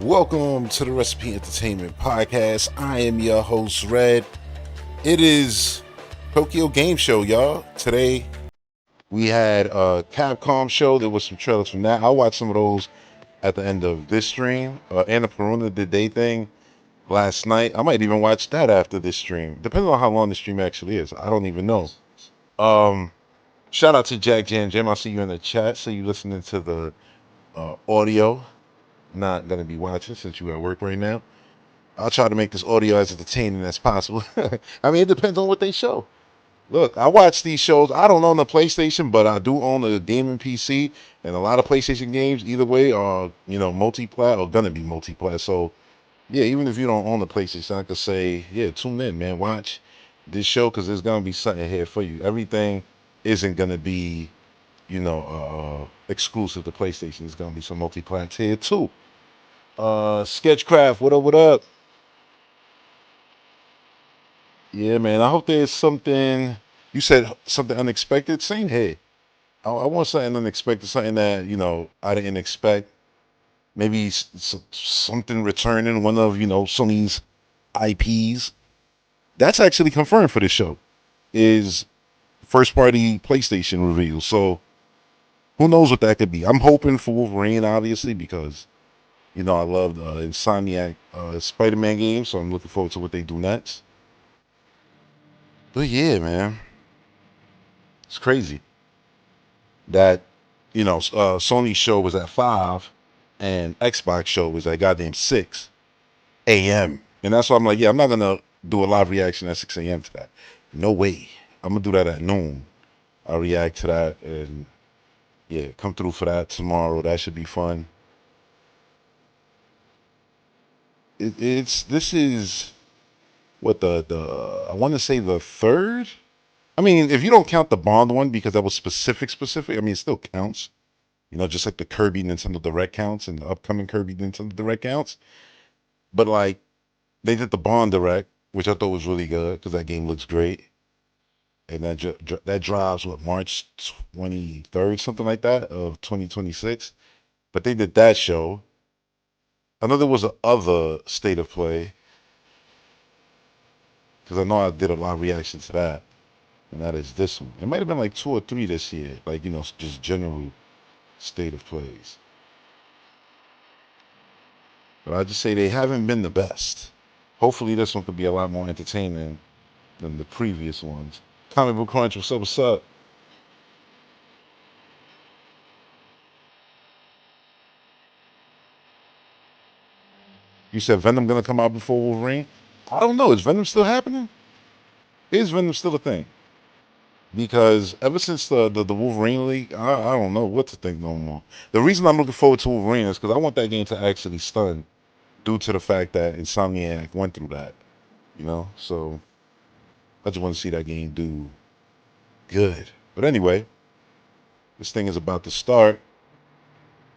Welcome to the Recipe Entertainment Podcast. I am your host, Red. It is Tokyo Game Show, y'all. Today, we had a Capcom show. There was some trailers from that. I watched some of those at the end of this stream. Annapurna did their thing last night. I might even watch that after this stream, depending on how long the stream actually is. I don't even know. Shout out to Jack Jam Jam. I see you in the chat. So you listening to the audio. Not gonna be watching since you at work right now. I'll try to make this audio as entertaining as possible. I mean, it depends on what they show. Look, I watch these shows. I don't own a PlayStation, but I do own a gaming PC, and a lot of PlayStation games, either way, are multi-plat or gonna be multi-plat. So yeah, even if you don't own a PlayStation, I could say, yeah, tune in, man. Watch this show because there's gonna be something here for you. Everything isn't gonna be, exclusive to PlayStation. There's gonna be some multi-plats here too. Sketchcraft, what up, what up? Yeah, man. I hope there's something. You said something unexpected. Same here. I want something unexpected, something that I didn't expect. Maybe something returning, one of Sony's IPs. That's actually confirmed for this show. Is first party PlayStation reveal. So who knows what that could be? I'm hoping for Wolverine, obviously, because I love the Insomniac Spider-Man game, so I'm looking forward to what they do next. But yeah, man, it's crazy that Sony's show was at 5 and Xbox show was at goddamn 6 a.m. And that's why I'm like, yeah, I'm not gonna do a live reaction at 6 a.m. to that. No way. I'm gonna do that at noon. I'll react to that and yeah, come through for that tomorrow. That should be fun. This is what the I want to say the third. I mean, if you don't count the Bond one because that was specific, I mean, it still counts. Just like the Kirby Nintendo Direct counts and the upcoming Kirby Nintendo Direct counts. But like, they did the Bond Direct, which I thought was really good because that game looks great. And that drives what, March 23rd, something like that, of 2026. But they did that show. I know there was a other State of Play because I know I did a live reaction to that. And that is this one. It might have been like 2 or 3 this year. Like, just general State of Plays. But I just say they haven't been the best. Hopefully this one could be a lot more entertaining than the previous ones. Comic Book Crunch, what's up, what's up? You said Venom gonna come out before Wolverine? I don't know. Is Venom still happening? Is Venom still a thing? Because ever since the Wolverine leak, I don't know what to think no more. The reason I'm looking forward to Wolverine is because I want that game to actually stun due to the fact that Insomniac went through that. So I just want to see that game do good. But anyway, this thing is about to start.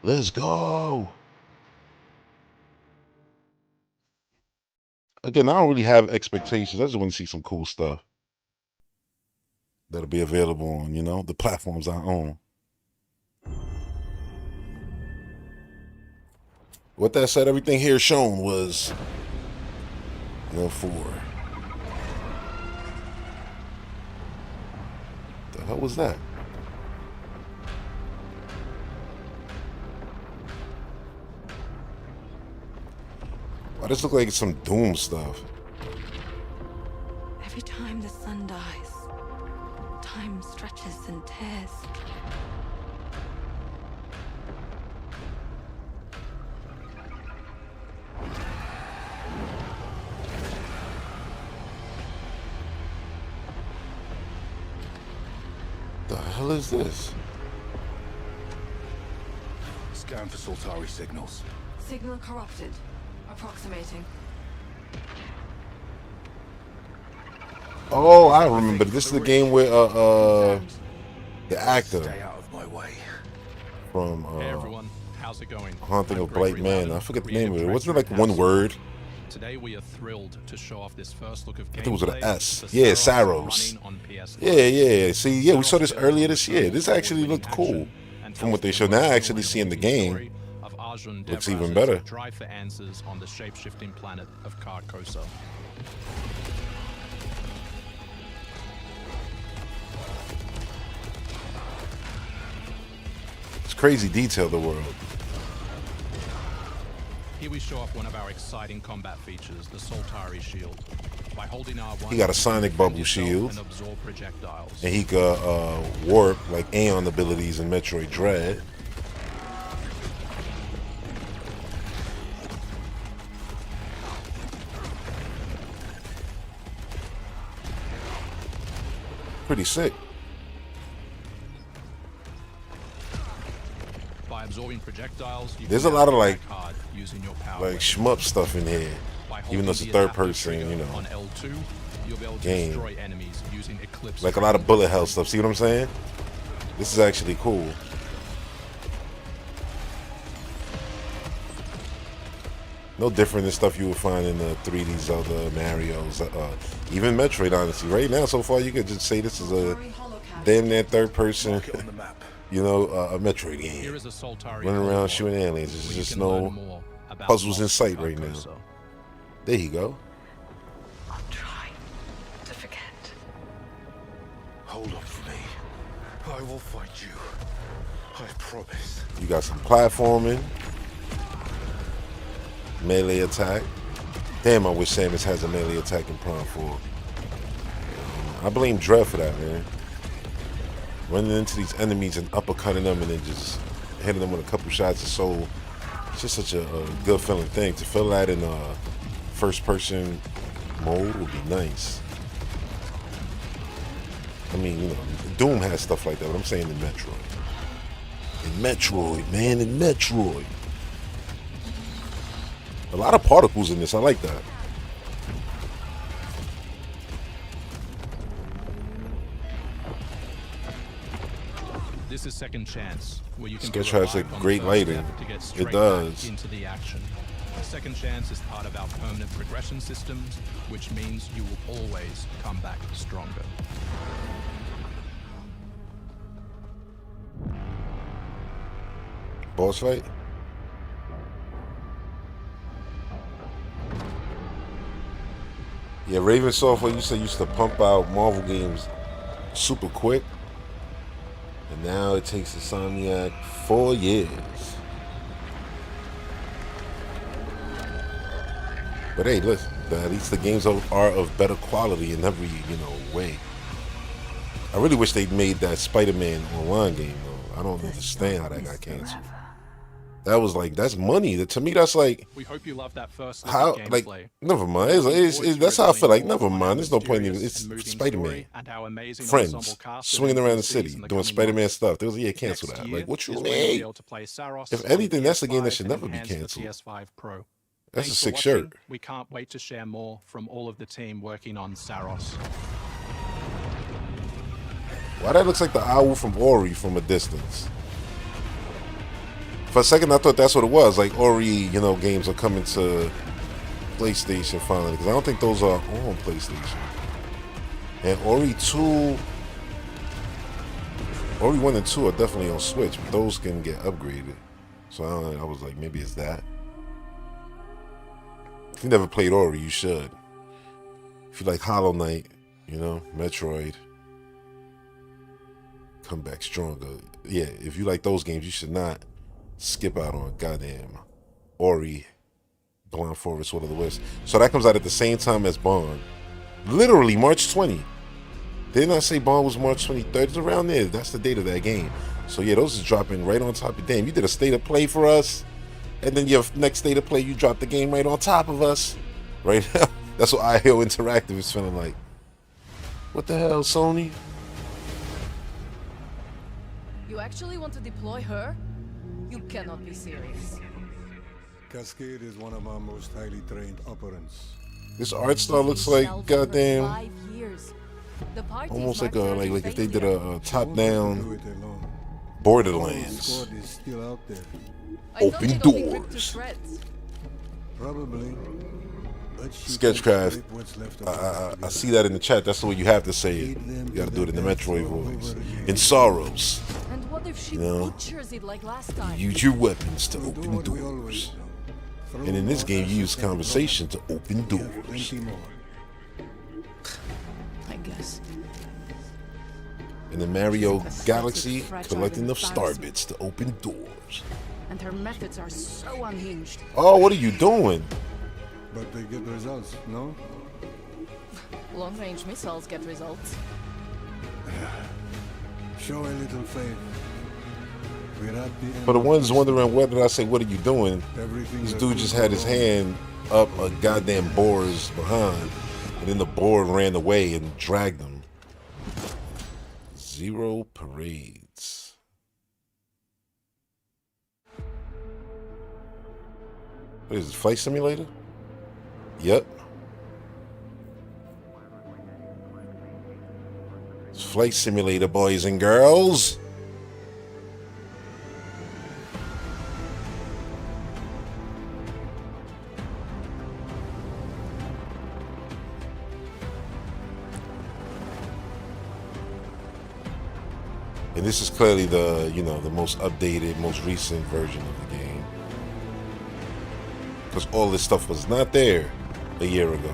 Let's go. Again, I don't really have expectations. I just want to see some cool stuff that'll be available on, the platforms I own. With that said, everything here shown was, for. The hell was that? Why does this look like it's some Doom stuff? Every time the sun dies, time stretches and tears. The hell is this? Scan for Soltari signals. Signal corrupted. Approximating. Oh, I remember. This is the game where the actor Stay out of my way. from Hey everyone, how's it going? Haunting I'm of Blight Gregory Man. Lavin, I forget the creative name of it. Wasn't it like director at one word? Today we are thrilled to show off this first look of I think it was with an gameplay S. for Yeah, Saros Saros. running on PS5. Yeah. See, yeah, we saw this earlier this year. This actually looked cool from what they showed. Now actually seeing the game Arjun Looks Devraz's even better. Drive for Answers on the shape-shifting planet of Carcosa. It's crazy detailed, the world. Here we show off one of our exciting combat features, the Soltari Shield. By holding R1, He got a sonic bubble yourself shield. and absorb projectiles. And he could warp like Aeon abilities in Metroid Dread. Pretty sick. By absorbing projectiles, you There's can a lot of now like attack hard using your power like weapon. shmup stuff in here. By Even though it's a holding the third adaptive person, trigger you know, on L2, you'll be able to game. destroy enemies using Eclipse. Like a lot of bullet hell stuff. See what I'm saying? This is actually cool. No different than stuff you would find in the 3D Zelda, Mario's, even Metroid, honestly. Right now, so far, you could just say this is a damn near third person, Mark it on the map. you know, a Metroid Here game. is a Soltari Running around hologram shooting aliens. There's where you just can learn no more about puzzles in Lost sight right now. Carcosa. There you go. I'll try to forget. Hold up for me. I will fight you. I promise. You got some platforming. Melee attack. Damn, I wish Samus has a melee attack in Prime 4. I blame Dread for that, man. Running into these enemies and uppercutting them and then just hitting them with a couple shots of soul. It's just such a good feeling thing. To feel that in first person mode would be nice. I mean, you know, Doom has stuff like that, but I'm saying in Metroid. In Metroid, man, in Metroid. A lot of particles in this. I like that. This is Second Chance, where you can Sketch put a has, like, light on the great first lighting. step to get It straight does. back into the action. Second Chance is part of our permanent progression systems, which means you will always come back stronger. Boss fight? Yeah, Raven Software used to pump out Marvel games super quick. And now it takes Insomniac 4 years. But hey, listen, at least the games are of better quality in every, way. I really wish they'd made that Spider-Man online game, though. I don't understand how that got canceled. That was like, that's money. To me, that's like, We hope you love that first look how, at like, gameplay. never mind. That's how I feel like, never mind. There's no point in it. It's Spider-Man. Friends, swinging around the city, doing Spider-Man stuff. They was like, yeah, cancel that. Like, what you mean? If anything, that's a game that should never be canceled. That's a sick shirt. We can't wait to share more from all of the team working on Saros. Why that looks like the owl from Ori from a distance? For a second, I thought that's what it was. Like Ori, games are coming to PlayStation finally, because I don't think those are on PlayStation. And Ori 1 and 2 are definitely on Switch, but those can get upgraded. So I was like, maybe it's that. If you never played Ori, you should. If you like Hollow Knight, Metroid, come back stronger. Yeah, if you like those games, you should not skip out on goddamn Ori, Blind Forest, Will of the Wisp. So that comes out at the same time as Bond. Literally March 20. Didn't I say Bond was March 23rd? It's around there. That's the date of that game. So yeah, those is dropping right on top of damn. You did a state of play for us, and then your next state of play, you dropped the game right on top of us. Right now. That's what IO Interactive is feeling like. What the hell, Sony? You actually want to deploy her? You cannot be serious. Cascade is one of our most highly trained operants. This art style looks like goddamn, 5 years. The party's almost like March like if they 31st did yet. a top Do down it alone. Borderlands. Squad is still out there. I thought open they'd all be ripped to doors. shreds. Probably. But she Sketchcraft. can scrape what's left of us I together. see that in the chat. That's the way you have to say it. You got to do it in the Metroid voice. In Sorrows. And what What if she You know, butchers it like last time? use your weapons to We'll do open what we doors. always do. Throw And in this more game, you use assets at the conversation to open door. Yeah, doors. plenty more. I guess. In the Mario She's Galaxy, fragile collecting and enough star embarrassing. bits to open doors. And her methods are so unhinged. Oh, what are you doing? But they get results, no? Long-range missiles get results. Show a little faith. We're at the end For the of ones this. wondering what did I say, what are you doing? Everything This that dude could just go had his wrong. hand up a goddamn boar's behind, and then the boar ran away and dragged him. Zero parades. What is it, Flight Simulator? Yep. It's Flight Simulator, boys and girls. And this is clearly the, you know, the most updated, most recent version of the game. Because all this stuff was not there a year ago.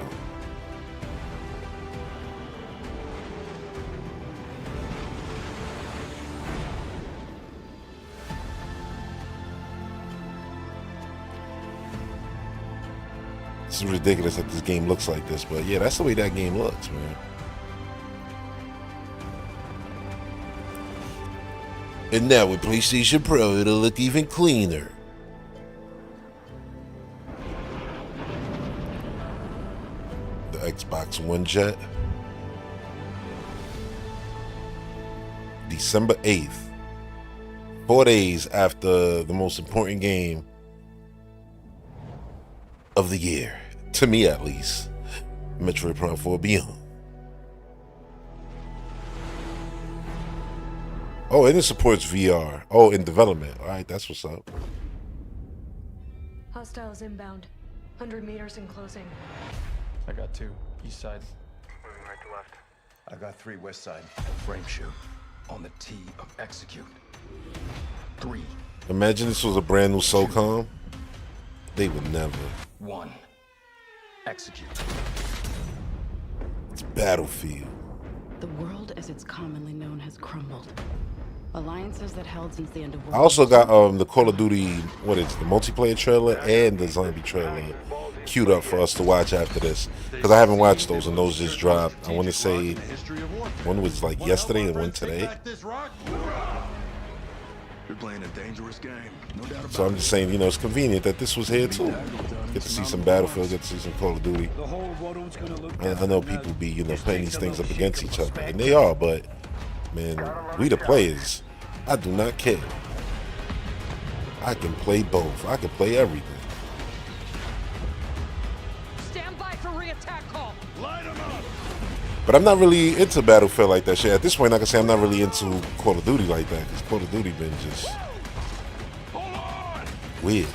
It's ridiculous that this game looks like this, but yeah, that's the way that game looks, man. And now with PlayStation Pro, it'll look even cleaner. The Xbox One jet. December 8th. 4 days after the most important game of the year. To me, at least. Metroid Prime 4 Beyond. Oh, and it supports VR. Oh, in development. All right, that's what's up. Hostiles inbound. 100 meters in closing. I got 2. East side. Moving right to left. I got 3 west side. Frame shoot. On the T of execute. 3, Imagine this was a brand new SOCOM. They would never. 1. Execute. It's Battlefield. The world as it's commonly known has crumbled. Alliances that held since the end of World I also War got II the Call of Duty, what is it, the multiplayer trailer and the zombie trailer queued up for us to watch after this. Because I haven't watched those and those just dropped. I want to say one was like yesterday and one today. You're playing a dangerous game. No doubt about So I'm just saying, you know, it's convenient that this was here too. Get to see some Battlefield, get to see some Call of Duty. I know people be, you know, playing these things up against each other, and they are, but man, we the players. I do not care. I can play both. I can play everything. Stand by for re-attack call. But I'm not really into Battlefield like that shit. At this point, I can say I'm not really into Call of Duty like that, because Call of Duty been just weird.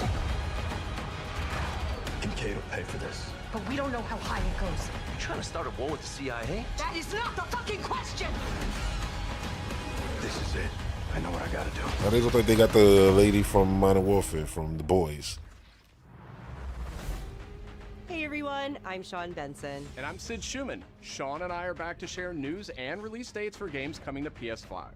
Kincaid will pay for this. But we don't know how high it goes. You trying to start a war with the CIA? That is not the fucking question! This is it. I know what I gotta do. Now, they look like they got the lady from Modern Warfare, from The Boys. Hey everyone, I'm Sean Benson. And I'm Sid Schumann. Sean and I are back to share news and release dates for games coming to PS5.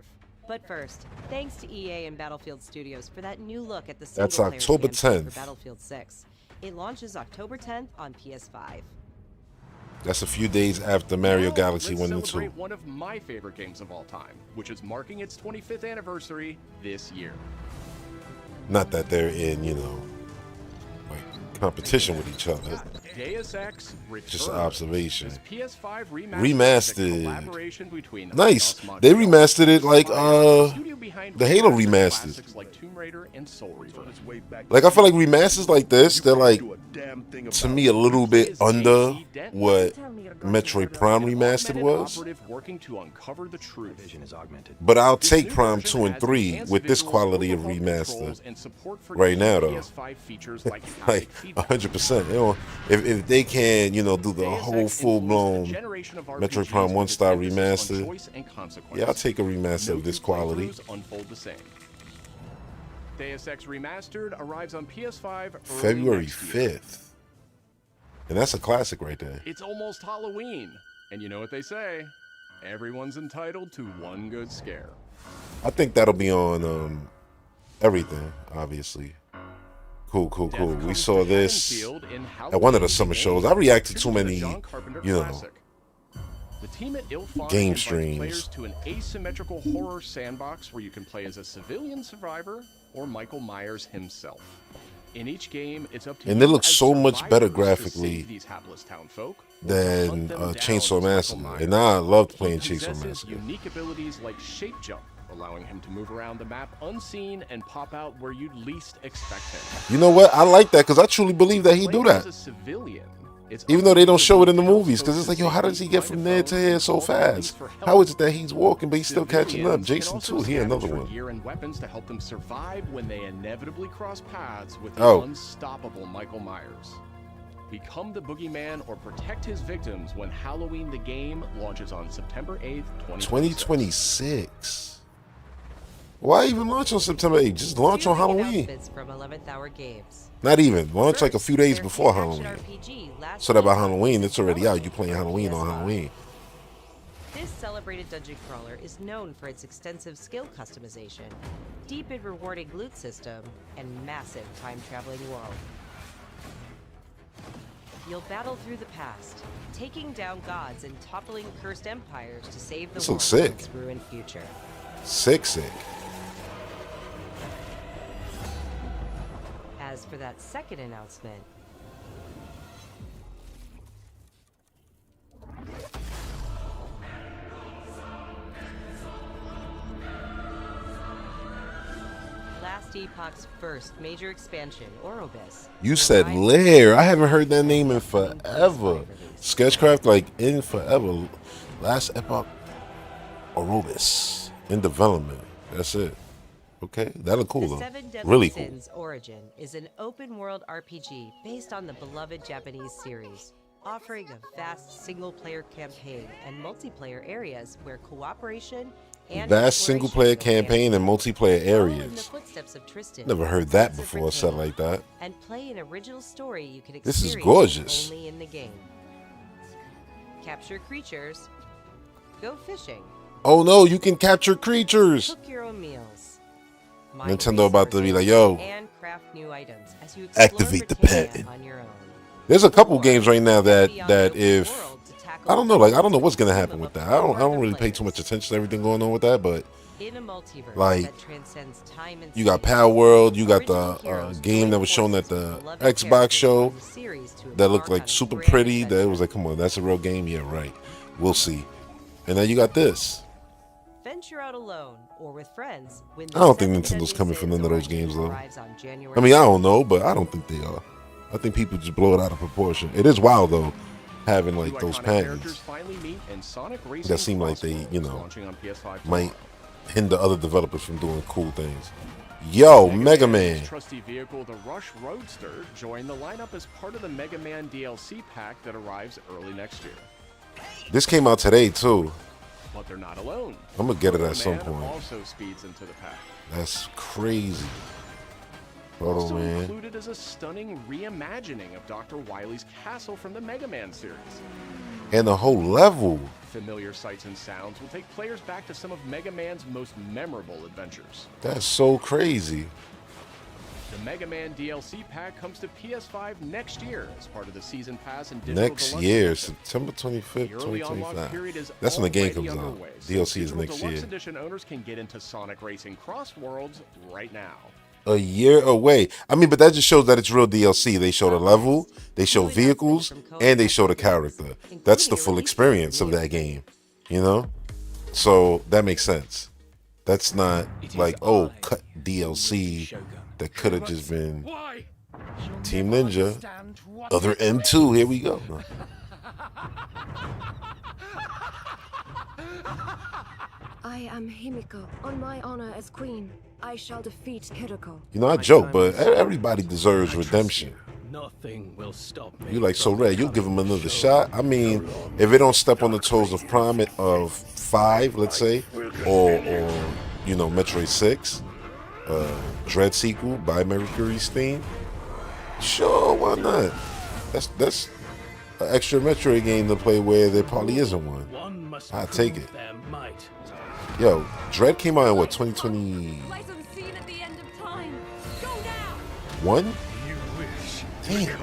But first, thanks to EA and Battlefield Studios for that new look at the That's single-player October campaign 10th. for Battlefield 6. It launches October 10th on PS5. That's a few days after Mario Now, Galaxy let's 1 and 2. celebrate one of my favorite games of all time, which is marking its 25th anniversary this year. Not that they're in, you know, like competition with each other. Deus Ex Return. Just an observation. This PS5 Remastered. collaboration between Nice. us, Montreal, They remastered it like studio behind the Halo classic remastered. classics like Tomb Raider and Soul Reaver. Like I feel like remasters like this, they're like to me a little bit under what Metroid Prime Remastered was. Working to uncover the truth. Vision is augmented. But I'll take Prime 2 and 3 with this quality of remaster right now though. Like 100%. You know, if if they can, you know, do the whole full-blown Metroid Prime 1-star remaster, yeah, I'll take a remaster of this quality. Unfold the same. Deus Ex Remastered arrives on PS5 February 5th. And that's a classic right there. It's almost Halloween. And you know what they say? Everyone's entitled to one good scare. I think that'll be on everything, obviously. Cool. We saw this at one of the summer shows. I reacted to too many, you know, the team at Ilfon game invites streams. Players to an asymmetrical horror sandbox where you can play as a civilian survivor or Michael Myers himself. In each game, it's up to and you it looks as so much better survivors to graphically save these hapless townfolk, than hunt them down Chainsaw as Massacre. Michael And I loved playing He Chainsaw possesses Massacre. unique abilities like shape jump, allowing him to move around the map unseen and pop out where you'd least expect him. You know what? I like that because I truly believe that he do Playing as that. a civilian, it's Even up though to they you don't to show it in the look out movies, because it's like, yo, how does he get from there to here so fast? How is it that he's walking, but he's still catching up? Civilians can Jason also too, he another scavenge for one. gear and weapons to help them survive when they inevitably cross paths with the Oh. unstoppable Michael Myers. Become the boogeyman or protect his victims when Halloween the Game launches on September 8th, 2026. Why even launch on September 8th? Just launch on Halloween. From 11th Hour Games. Not even. Launch like a few days There's before the action Halloween. RPG Last So that by Night Halloween, it's already out. Development You playing for Halloween on PS5. Halloween. This celebrated dungeon crawler is known for its extensive skill customization, deep and rewarding loot system, and massive time-traveling world. You'll battle through the past, taking down gods and toppling cursed empires to save the This world looks from sick. its ruined future. Sick. As for that second announcement, Last Epoch's first major expansion, Orobis. You said Lair. I haven't heard that name in forever. Sketchcraft, like in forever. Last Epoch, Orobis in development. That's it. Okay, that look cool The though. Seven Deadly Really cool. Sins Origin is an open-world RPG based on the beloved Japanese series, offering a vast single-player campaign and multiplayer areas where cooperation and Vast single player exploration go campaign and multiplayer Follow in the areas. footsteps of Tristan, Never heard that Sons of before said Raquel, like that. and play an original story you can This experience is gorgeous. only in the game. Capture creatures, go fishing, Oh no, you can capture creatures. cook your own meals. Mine Nintendo about to be like, resources, yo, and craft new items as you explore activate the Britannia pen. on your own. There's a couple games right now that Beyond the open if world to tackle I don't know, like I don't know what's gonna the happen theme with of that. a I don't horde really of pay too much players. attention to everything going on with that, but In a multiverse like, that transcends time and you got space, Power World, you got original the heroes game that was shown at join the forces with Xbox beloved show characters from the series to that looked embark like on a super grand pretty. That it adventure. was like, come on, that's a real game. Yeah, right. We'll see. And then you got this. Venture out alone or with friends when I don't think Seven Nintendo's Deadly coming for Sins none of those Origin games, though. arrives on January I mean, I don't know, but I don't think they are. I think people just blow it out of proportion. It is wild though, having like Two those iconic characters patents finally meet in Sonic Racing that seem like they, Crossroads, you know, launching on PS5 might tomorrow. hinder other developers from doing cool things. Yo, Mega Man's Man. trusty vehicle, the Rush Roadster, joined the lineup as part of the Mega Man DLC pack that arrives early next year. This came out today too. But they're not alone. I'm gonna get it Proto at some Man point. also speeds into the pack. That's crazy. Proto Also Man. included is a stunning reimagining of Dr. Wily's castle from the Mega Man series. And the whole level. Familiar sights and sounds will take players back to some of Mega Man's most memorable adventures. That's so crazy. The Mega Man DLC pack comes to PS5 next year as part of the Season Pass and Digital Next Deluxe year, Edition. September 25th, The early unlock 2025. period is That's when the game already comes out. underway, so DLC is Digital next Deluxe year. Edition owners can get into Sonic Racing Cross Worlds right now. A year away. I mean, but that just shows that it's real DLC. They show the level, they show vehicles, and they show the character. That's the full experience of that game, you know? So that makes sense. That's not like, oh, cut DLC that could have just been Team Ninja. Other M2, here we go. I am Himiko. On my honor as queen, I shall defeat Kiriko. You know, I joke, but everybody deserves redemption. Nothing will stop me. You like, so Red, you'll give him another shot? I mean, if it don't step on the toes of Prime of 5, let's say, or you know, Metroid 6, Dread sequel by Mercury's theme, sure, why not? That's an extra Metroid game to play where there probably isn't one. I take it. Yo, Dread came out in what, 2020? One? Damn.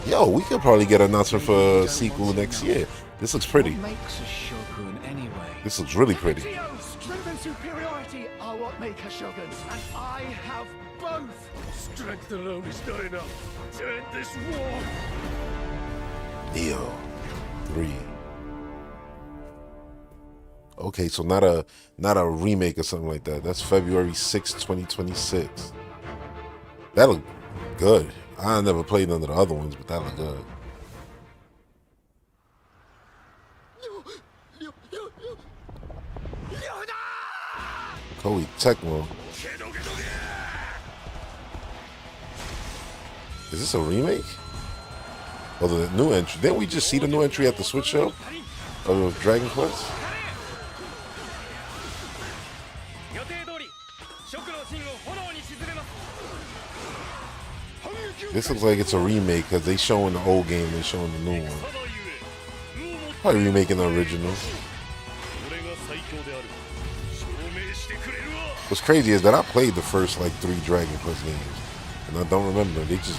Yo, we could probably get an announcement for a sequel next year. This looks pretty. What makes a shogun anyway? This looks really pretty. Strength and superiority are what make a shogun, and I have both. Strength alone is not enough to end this war. Neo 3. Okay, so not a remake or something like that. That's February 6, 2026. That look good. I never played none of the other ones, but that look good. Koei Tecmo. Is this a remake? Oh, the new entry. Didn't we just see the new entry at the Switch show of Dragon Quest? This looks like it's a remake because they showing the old game, they showing the new one. Probably remaking the original. What's crazy is that I played the first like 3 Dragon Quest games, and I don't remember. They just,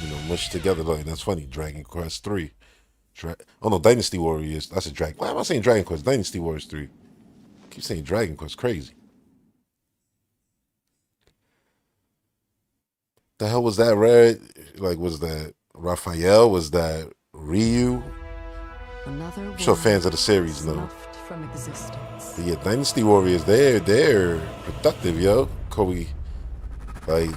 you know, mushed together. Like, that's funny. Dragon Quest 3. Oh no, Dynasty Warriors. That's a Dragon. Why am I saying Dragon Quest? Dynasty Warriors 3. I keep saying Dragon Quest. Crazy. The hell was that, Red? Like, was that Raphael? Was that Ryu? I'm sure fans of the series know. From existence. But yeah, Dynasty Warriors, they're productive, yo. Koei, like,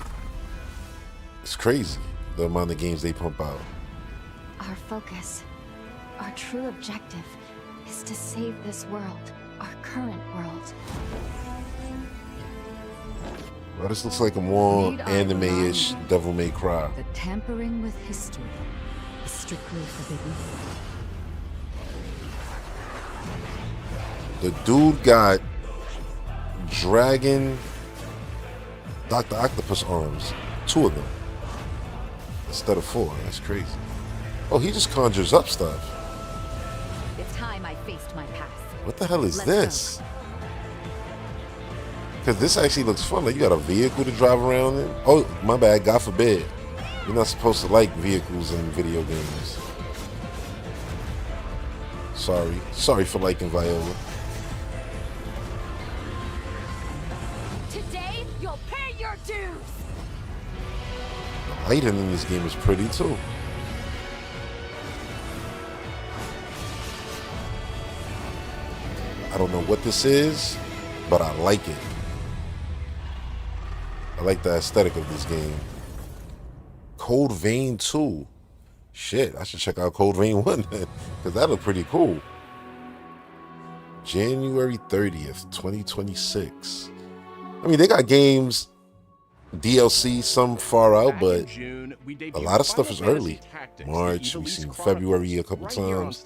it's crazy the amount of games they pump out. Our focus, our true objective, is to save this world, our current world. Well, this looks like a more anime-ish Devil May Cry. The tampering with history is strictly forbidden. The dude got dragon Dr. Octopus arms. 2 of them. Instead of 4. That's crazy. Oh, he just conjures up stuff. It's time I faced my past. What the hell is this? Because this actually looks fun. Like, you got a vehicle to drive around in. Oh, my bad. God forbid. You're not supposed to like vehicles in video games. Sorry. Sorry for liking Viola. Today, you'll pay your dues. The lighting in this game is pretty too. I don't know what this is, but I like it. I like the aesthetic of this game. Code Vein 2. Shit, I should check out Code Vein 1 then, because that looked pretty cool. January 30th, 2026. I mean, they got games, DLC, some far out, but a lot of stuff is early. March, we've seen February a couple times.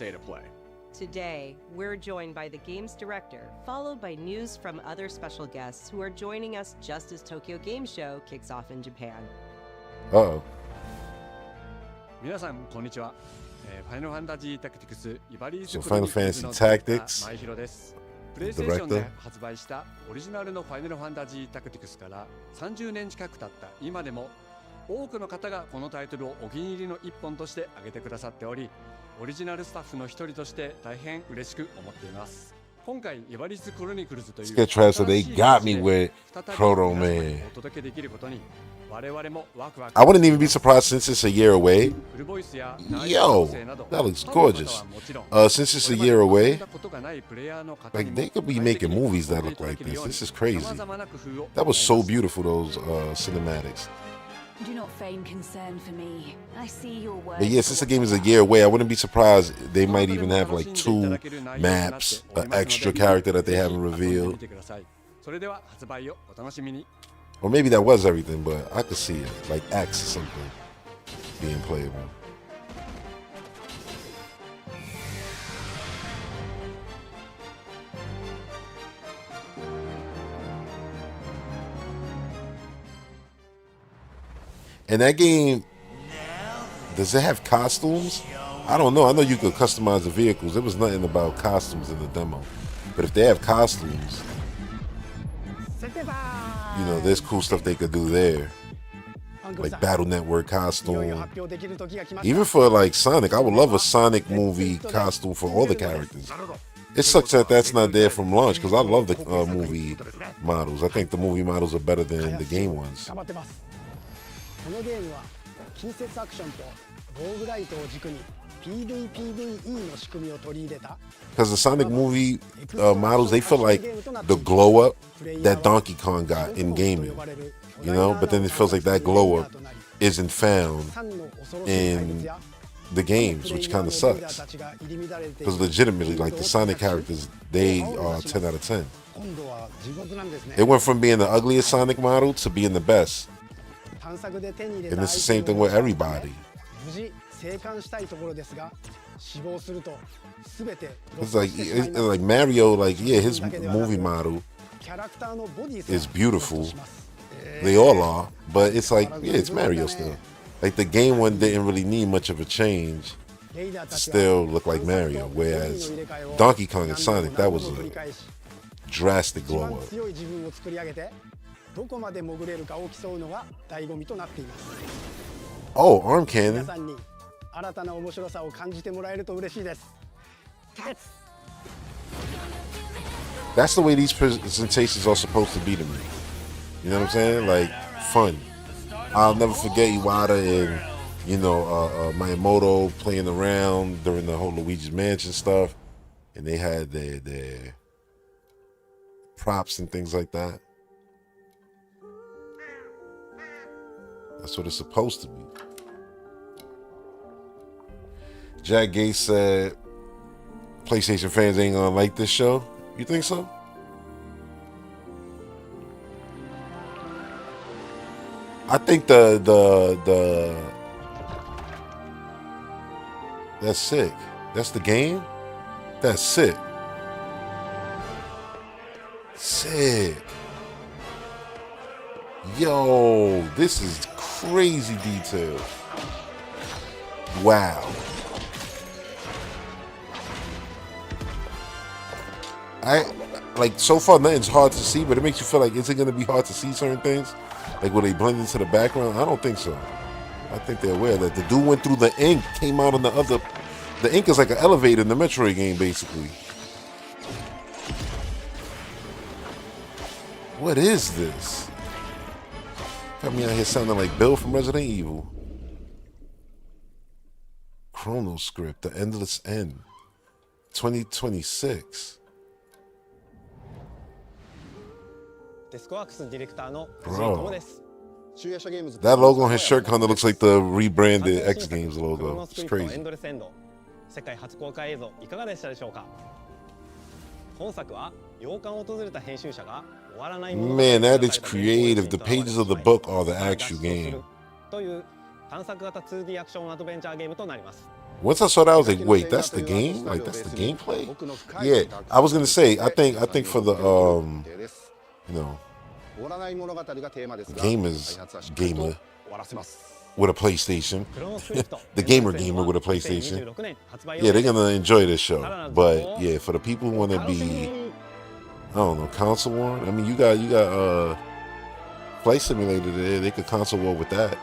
Today, we're joined by the game's director, followed by news from other special guests who are joining us just as Tokyo Game Show kicks off in Japan. Uh-oh. 皆さんこんにちは。ファイナルファンタジータクティクスイバリーズ So Final Fantasy Tactics 前広です。プレイステーションで発売したオリジナルのファイナルファンタジータクティクスから30年近く経った今でも多くの方がこのタイトルをお気に入りの一本として挙げてくださっており、オリジナルスタッフの一人として大変嬉しく思っています。今回イバリーズクロニクルズという Sketch Trash, so they got me with Proto Man. お届けできることに我々もワクワク。 I wouldn't even be surprised since it's a year away. Yo, that looks gorgeous. Since it's a year away, like they could be making movies that look like this. This is crazy. That was so beautiful, those cinematics. Do not feign concern for me. I see your work. But yeah, since the game is a year away, I wouldn't be surprised they might even have like 2 maps, an extra character that they haven't revealed. Or maybe that was everything, but I could see it. Like X or something being playable. And that game, does it have costumes? I don't know. I know you could customize the vehicles. There was nothing about costumes in the demo. But if they have costumes, you know, there's cool stuff they could do there. Like Battle Network costume. Even for like Sonic, I would love a Sonic movie costume for all the characters. It sucks that that's not there from launch because I love the movie models. I think the movie models are better than the game ones. Because the Sonic movie models, they feel like the glow up that Donkey Kong got in gaming, you know, but then it feels like that glow up isn't found in the games, which kind of sucks. Because legitimately, like the Sonic characters, they are 10 out of 10. It went from being the ugliest Sonic model to being the best. And it's the same thing with everybody. It's like Mario, like, yeah, his movie model is beautiful. They all are, but it's like, yeah, it's Mario still. Like the game one didn't really need much of a change to still look like Mario, whereas Donkey Kong and Sonic, that was a drastic glow up. Oh, arm cannon. That's the way these presentations are supposed to be to me. You know what I'm saying? Like, fun. I'll never forget Iwata and, you know, Miyamoto playing around during the whole Luigi's Mansion stuff. And they had their props and things like that. That's what it's supposed to be. Jack Gates said PlayStation fans ain't gonna like this show. You think so? I think that's sick. That's the game? That's sick. Sick. Yo, this is crazy detail. Wow. Like, so far nothing's hard to see, but it makes you feel like, is it gonna be hard to see certain things? Like, will they blend into the background? I don't think so. I think they're aware that the dude went through the ink, came out on the other. The ink is like an elevator in the Metroid game, basically. What is this? Got me out here sounding like Bill from Resident Evil. Chrono Script, The Endless End. 2026. Bro. That logo on his shirt kind of looks like the rebranded X Games logo. It's crazy. Man, that is creative. The pages of the book are the actual game. Once I saw that, I was like, wait, that's the game? Like, that's the gameplay? Yeah, I was gonna say, I think for the you know, gamer with a PlayStation, the gamer with a PlayStation, yeah, they're gonna enjoy this show. But yeah, for the people who want to be, I don't know, console war. I mean, you got Flight Simulator there. They could console war with that.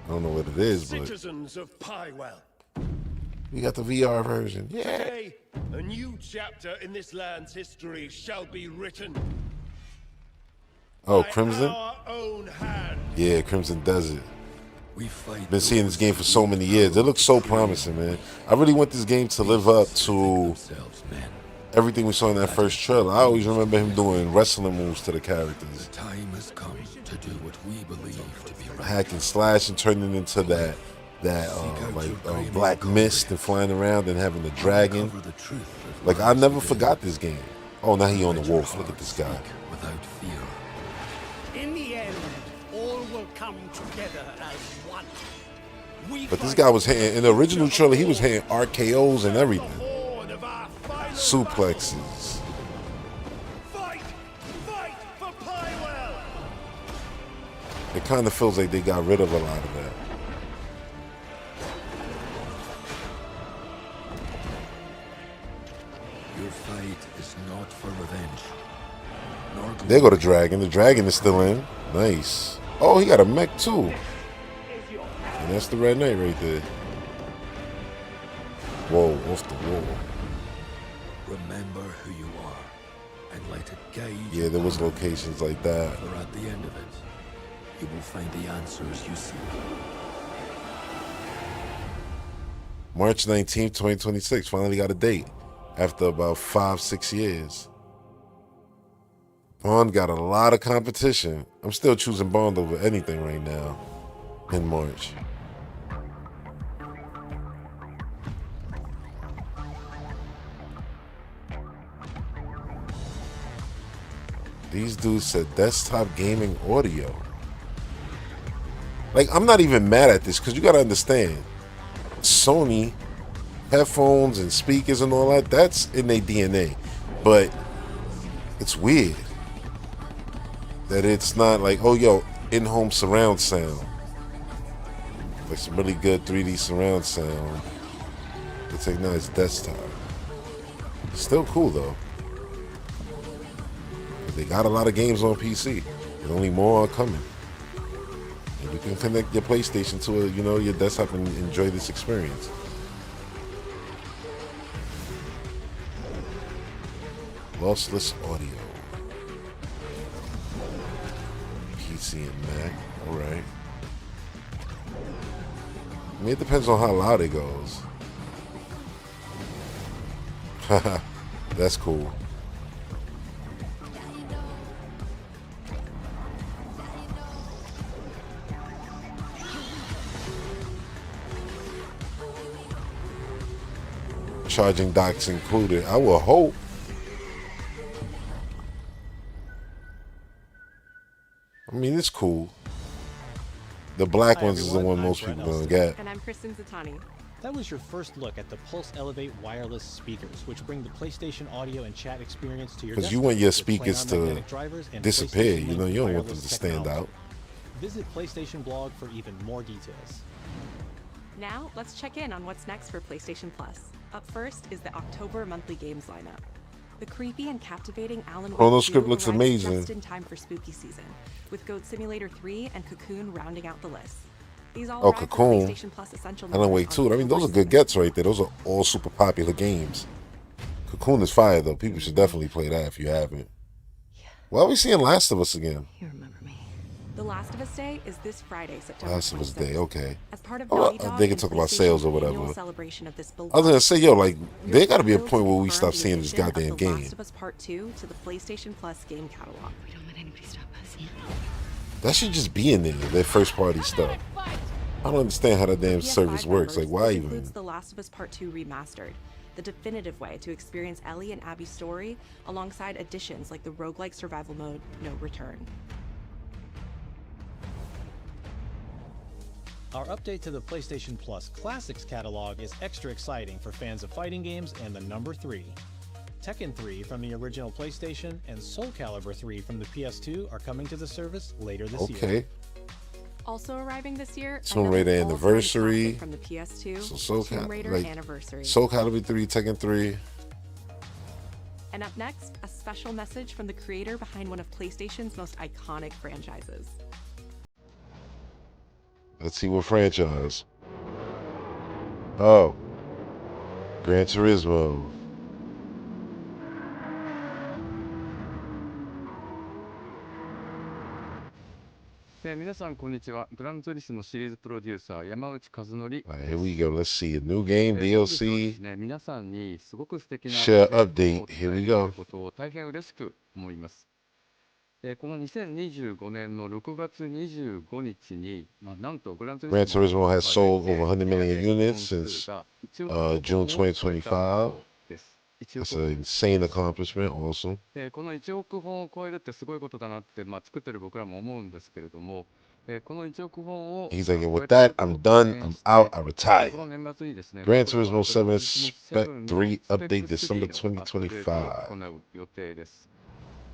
I don't know what it is, but Citizens of Pywell. We got the VR version. Yeah. Today, a new chapter in this land's history shall be written. Oh, Crimson? Our own hand. Yeah, Crimson Desert. Been seeing this game for so many years. It looks so promising, man. I really want this game to live up to everything we saw in that first trailer. I always remember him doing wrestling moves to the characters. The time has come to do what we believe to be right. Hack and slash and turning into that Black Mist and flying around and having the dragon. Like, I never forgot this game. Oh, now he on the wolf. Look at this guy. Without fear. In the end, all will come together as one. But this guy was hitting, in the original trailer, he was hitting RKOs and everything. Suplexes. Fight! Fight for Pywell! It kind of feels like they got rid of a lot of that. Your fight is not for revenge. There go the dragon. The dragon is still in. Nice. Oh, he got a mech too. And that's the Red Knight right there. Whoa, off the wall. Remember who you are and let it guide you. Yeah, there was locations like that. For at the end of it, you will find the answers you seek. March 19th, 2026. Finally got a date after about 5-6 years. Bond got a lot of competition. I'm still choosing Bond over anything right now in March. These dudes said desktop gaming audio. Like, I'm not even mad at this because you got to understand, Sony headphones and speakers and all that, that's in their DNA. But it's weird that it's not like, oh, yo, in-home surround sound. Like some really good 3D surround sound. It's like, no, it's desktop. Still cool, though. They got a lot of games on PC. And only more are coming. And you can connect your PlayStation to your desktop and enjoy this experience. Lossless audio. PC and Mac. Alright. I mean, it depends on how loud it goes. Haha, that's cool. Charging docks included. I will hope. I mean, it's cool. The black ones is the one most people gonna get. And I'm Kristen Zatani. That was your first look at the Pulse Elevate wireless speakers, which bring the PlayStation audio and chat experience to your Because you want your speakers to disappear. You don't want them to stand out. Visit PlayStation blog for even more details. Now, let's check in on what's next for PlayStation Plus. Up first is the October monthly games lineup. The creepy and captivating Alan Wake Chrono 2 Script looks arrives amazing. just in time for spooky season, with Goat Simulator 3 and Cocoon rounding out the list. These all arrive Cocoon. for PlayStation Plus Essential Alan Wake 2. I mean, those are good gets right there. Those are all super popular games. Cocoon is fire, though. People should definitely play that if you haven't. Why are we seeing Last of Us again? You remember me. The Last of Us Day is this Friday, September Last of Us 26th. Day, okay. As part of Oh, Naughty Dog they can and talk about PlayStation's sales or whatever. annual celebration of this I was gonna say, yo, like, there gotta be a point where we stop confirmed seeing this addition of goddamn The game. Last of Us Part 2 to the PlayStation Plus game catalog. We don't let anybody stop us. That should just be in there, their first party stuff. I don't understand how that damn service works. Like, why This even? includes The Last of Us Part 2 Remastered, the definitive way to experience Ellie and Abby's story, alongside additions like the roguelike survival mode No Return. Our update to the PlayStation Plus Classics catalog is extra exciting for fans of fighting games and the number 3. Tekken 3 from the original PlayStation and Soul Calibur 3 from the PS2 are coming to the service later this year. Okay. Also arriving this year, Tomb another Raider all-time Anniversary. classic from the PS2, So Soul Tomb Calibur, Raider like, Anniversary. Soul Calibur 3, Tekken 3. And up next, a special message from the creator behind one of PlayStation's most iconic franchises. Let's see what franchise. Oh. Gran Turismo. Here we go. Let's see. A new game, DLC. 皆さんにすごく素敵な Share update. Here we go. ことを大変嬉しく思います。この2025年の6月25日に、なんとグランツリ Gran Turismo has sold over 100 million units since June 2025. That's an insane accomplishment, awesome. この1億本を超えるってすごいことだなって、作ってる僕らも思うんですけれども、この1億本を He's like, with that, I'm done, I'm out, I retire. Gran Turismo 7 Spec 3 update December 2025. 行う予定です。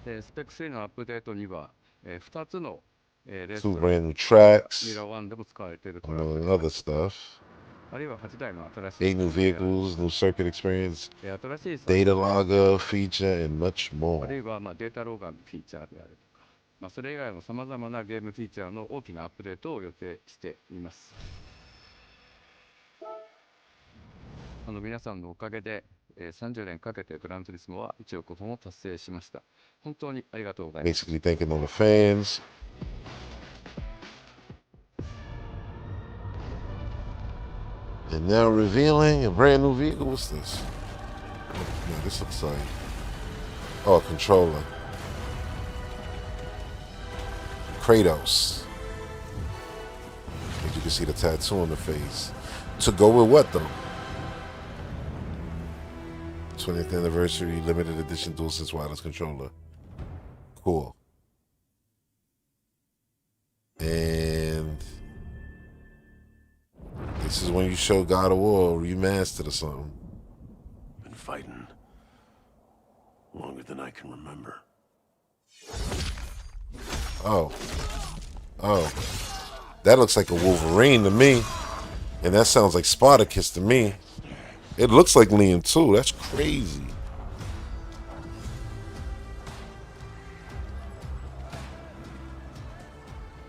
スペック3のアップデートには、2つの、Two brand new tracks, ミラー1でも使われている among other stuff. あるいは8台の新しい 8 new vehicles, new circuit experience, data logger feature, and much あ more. るいはデータローガンのフィーチャーであるとか、それ以外のさまざまなゲームフィーチャーの大きなアップデートを予定しています。皆さんのおかげで、30年かけてグランツリスモは1億本を達成しました。本当にありがとうございます。 Basically thanking all the fans. And now revealing a brand new vehicle. What's this? Yeah, this looks like, oh, a controller. Kratos. As you can see the tattoo on the face. To go with what though? 20th anniversary limited edition DualSense wireless controller. Cool. And this is when you show God of War remastered or something. Been fighting longer than I can remember. Oh. Oh. That looks like a Wolverine to me. And that sounds like Spartacus to me. It looks like Liam too. That's crazy.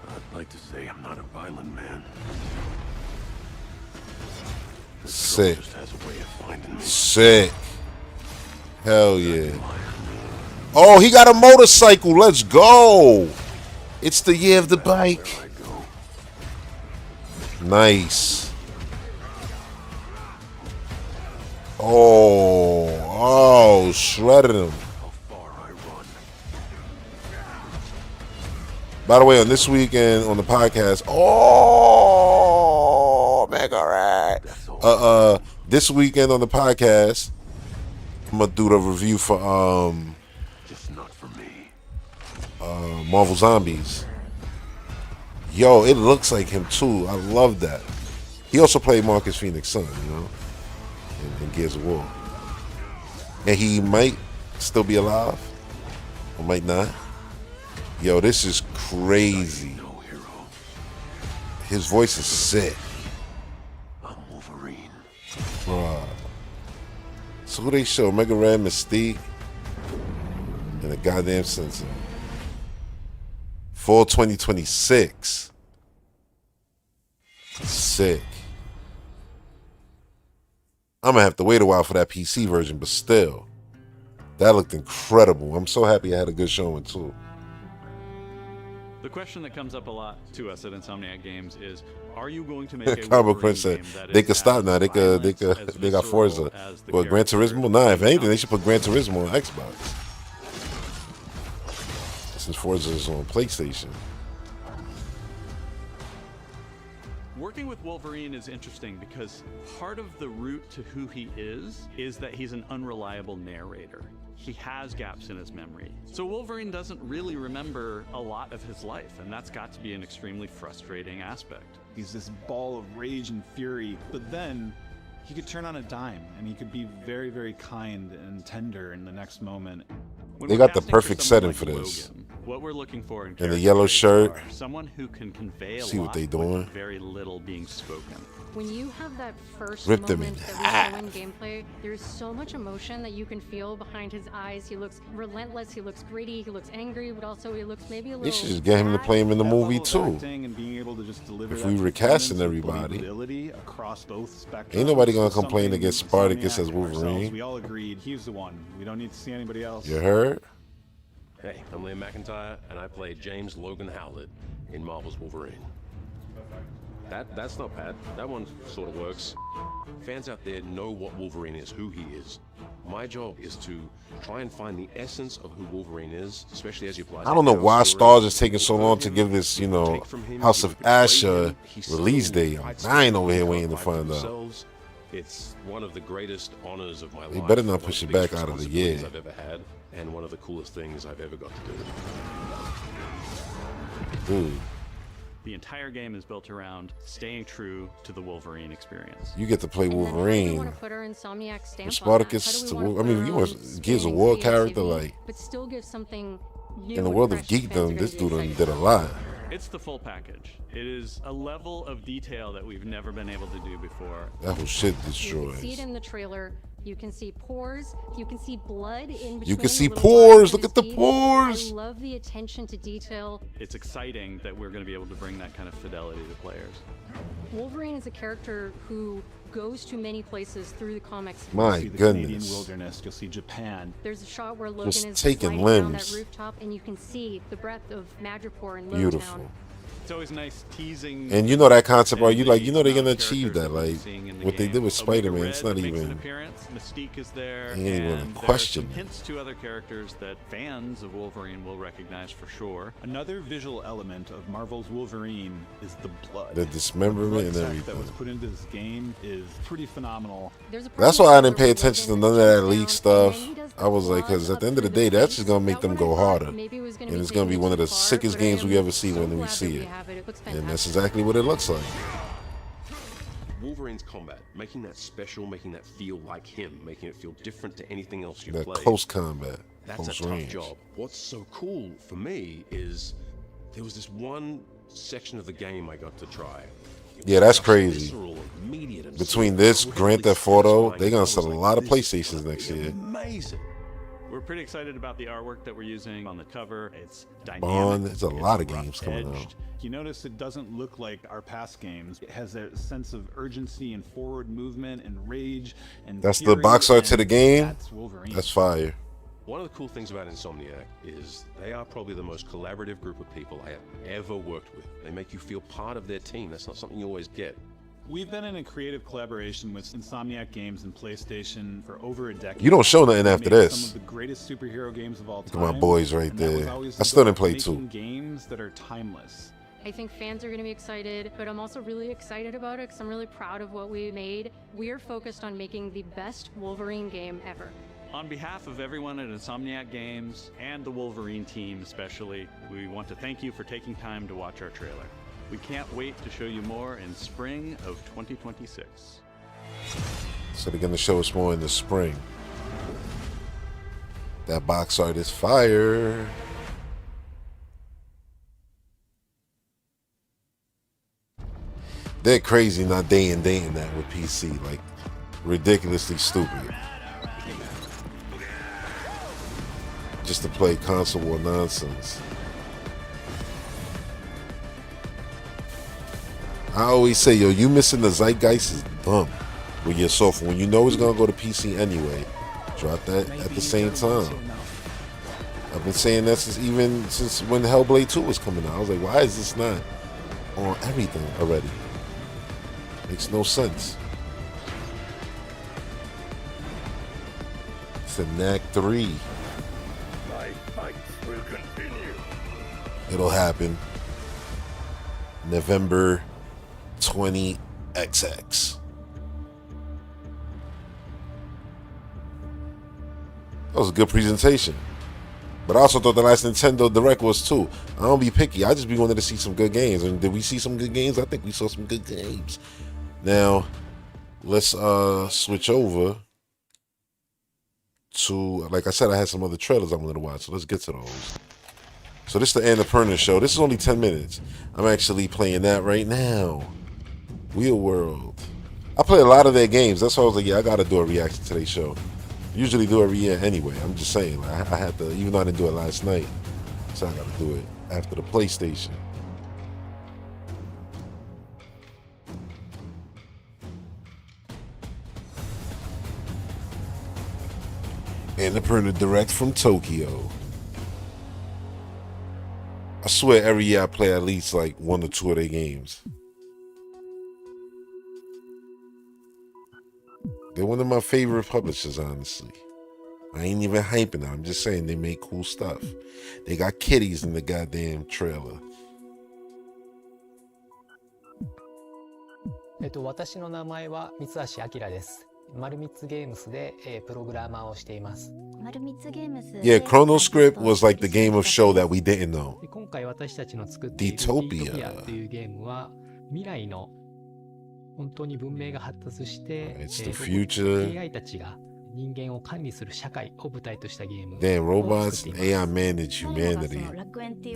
I'd like to say I'm not a violent man. Sick. Just has a way of finding me. Sick. Hell yeah. Oh, he got a motorcycle. Let's go. It's the year of the bike. Nice. Oh, shredded him. By the way, on this weekend on the podcast, mega rad. This weekend on the podcast, I'm gonna do the review for Just not for me. Marvel Zombies. Yo, it looks like him too. I love that. He also played Marcus Phoenix' son, you know, in Gears of War. And he might still be alive, or might not. Yo, this is crazy. His voice is sick. I'm Wolverine. Bruh. So who they show? Mega Red, Mystique, and a goddamn sensor. Fall 2026. Sick. I'm gonna have to wait a while for that PC version, but still, that looked incredible. I'm so happy I had a good showing too. The question that comes up a lot to us at Insomniac Games is, are you going to make a Combo Wolverine Crunch said game that they is could stop now. They got Forza. But Gran Turismo? Nah, if anything, they should put Gran Turismo on Xbox. Since Forza is on PlayStation. Working with Wolverine is interesting because part of the root to who he is that he's an unreliable narrator. He has gaps in his memory. So Wolverine doesn't really remember a lot of his life, and that's got to be an extremely frustrating aspect. He's this ball of rage and fury, but then he could turn on a dime, and he could be very, very kind and tender in the next moment. They got the perfect setting for this. What we're looking for in the yellow shirt. Someone who can convey a See what lot they doing. with very little being spoken. When you have that first Ripped him in moment that half. we show in gameplay, there's so much emotion that you can feel behind his eyes. He looks relentless, he looks gritty, he looks angry, but also he looks maybe a little They should just get him to play him in the movie too. If we recasting everybody, ain't nobody gonna complain against Spartacus as Wolverine. We all agreed he's the one. We don't need to see anybody else. You heard? Hey, I'm Liam McIntyre, and I play James Logan Howlett in Marvel's Wolverine. That's not bad. That one sort of works. Fans out there know what Wolverine is, who he is. My job is to try and find the essence of who Wolverine is, especially as you apply. I don't know why Stars is taking so long to give this, you know, House of Asher release date. I ain't over here waiting to find out. It's one of the greatest honors of my life. They better not one push of it the back biggest out of the year. responsibilities I've ever had, and one of the coolest things I've ever got to do. Dude, The entire game is built around staying true to the Wolverine experience. you get to play And then how do we Wolverine. want to put our Insomniac stamp on Spartacus that? How do to we wanna I mean, put you our want own Gears of spin, War creativity, character, like, but still give something new in the and world of fresh that fans are geekdom, gonna this be dude done excited did a about. lot. It's the full package. It is a level of detail that we've never been able to do before. That whole shit You can see destroys. it in the trailer. You can see pores. You can see blood in between. You can the see little pores. lines in Look his at the teeth. pores. I love the attention to detail. It's exciting that we're going to be able to bring that kind of fidelity to players. Wolverine is a character who goes to many places through the comics. My You'll see the goodness. Canadian wilderness. You'll see Japan. There's a shot where Logan Just is taking flying down that limbs. rooftop, and you can see the breadth of Madripoor and Lowtown. Beautiful. It's always nice teasing. And you know that concept, are you like, you know they're amount gonna of achieve characters that, we're like seeing in the what they game. did with Omega Spider-Man. It's Red not makes an even. appearance. Mystique is there. You ain't even and gonna question there are some it. hints to other characters that fans of Wolverine will recognize for sure. Another visual element of Marvel's Wolverine is the blood. The dismemberment and blood tech everything. that was put into this game is pretty phenomenal. There's a That's part why I in the didn't pay trailer where attention to Logan none of that jumps leak down, stuff. and then he does I was like, because at the end of the day, that's just gonna make them go harder. Maybe it was gonna And be it's gonna be taken one of too the far, sickest but I games am we ever see so when we glad see that we it. have it. It looks And that's fantastic. exactly what it looks like. Wolverine's combat, making that special, making that feel like him, making it feel different to anything else you've That played. close combat, That's close a tough range. job. What's so cool for me is there was this one section of the game I got to try. Yeah, that's Just crazy. visceral, immediate, and Between so this, Grand Theft Auto, satisfying. they're gonna I was sell a like, lot of this is PlayStations gonna next be year. Amazing. We're pretty excited about the artwork that we're using on the cover. It's dynamic. Bond, there's a it's lot of games coming rough-edged. out. You notice it doesn't look like our past games. It has that sense of urgency and forward movement and rage and That's the fury, box art to the and game. That's Wolverine. That's fire. One of the cool things about Insomniac is they are probably the most collaborative group of people I have ever worked with. They make you feel part of their team. That's not something you always get. We've been in a creative collaboration with Insomniac Games and PlayStation for over a decade. You don't show nothing We after made this. Some of the greatest superhero games of all Look time. at my boys right and that was there. always I still didn't about play making 2. games that are timeless. I think fans are going to be excited, but I'm also really excited about it because I'm really proud of what we made. We are focused on making the best Wolverine game ever. On behalf of everyone at Insomniac Games and the Wolverine team especially, we want to thank you for taking time to watch our trailer. We can't wait to show you more in spring of 2026. So they're gonna show us more in the spring. That box art is fire. They're crazy not dating that with PC, like ridiculously stupid. Just to play console war nonsense. I always say, yo, you missing the zeitgeist is dumb. With your software, when you know it's gonna go to PC anyway, drop that at the same time. I've been saying that since when Hellblade 2 was coming out. I was like, why is this not on everything already? Makes no sense. It's a Knack 3. My fight will continue. It'll happen November 20XX. That was a good presentation. But I also thought the last Nintendo Direct was too. I don't be picky. I just be wanting to see some good games. And did we see some good games? I think we saw some good games. Now, let's switch over to, like I said, I had some other trailers I wanted to watch. So let's get to those. So this is the Annapurna show. This is only 10 minutes. I'm actually playing that right now. Wheel World. I play a lot of their games. That's why I was like, yeah, I got to do a reaction to their show. Usually do every year anyway. I'm just saying, like, I had to, even though I didn't do it last night, so I got to do it after the PlayStation. Annapurna Direct from Tokyo. I swear every year I play at least like 1 or 2 of their games. They're one of my favorite publishers, honestly. I ain't even hyping them. I'm just saying they make cool stuff. They got kitties in the goddamn trailer. 私の名前は三橋明です。丸三つゲームスで、プログラマーをしています。Yeah, ChronoScript was like the game of show that we didn't know. 今回私たちの作っている Detopia というゲームは未来の本当に文明が発達して、It's the future. AI たちが人間を管理する社会を舞台としたゲーム。Damn, robots and AI manage humanity.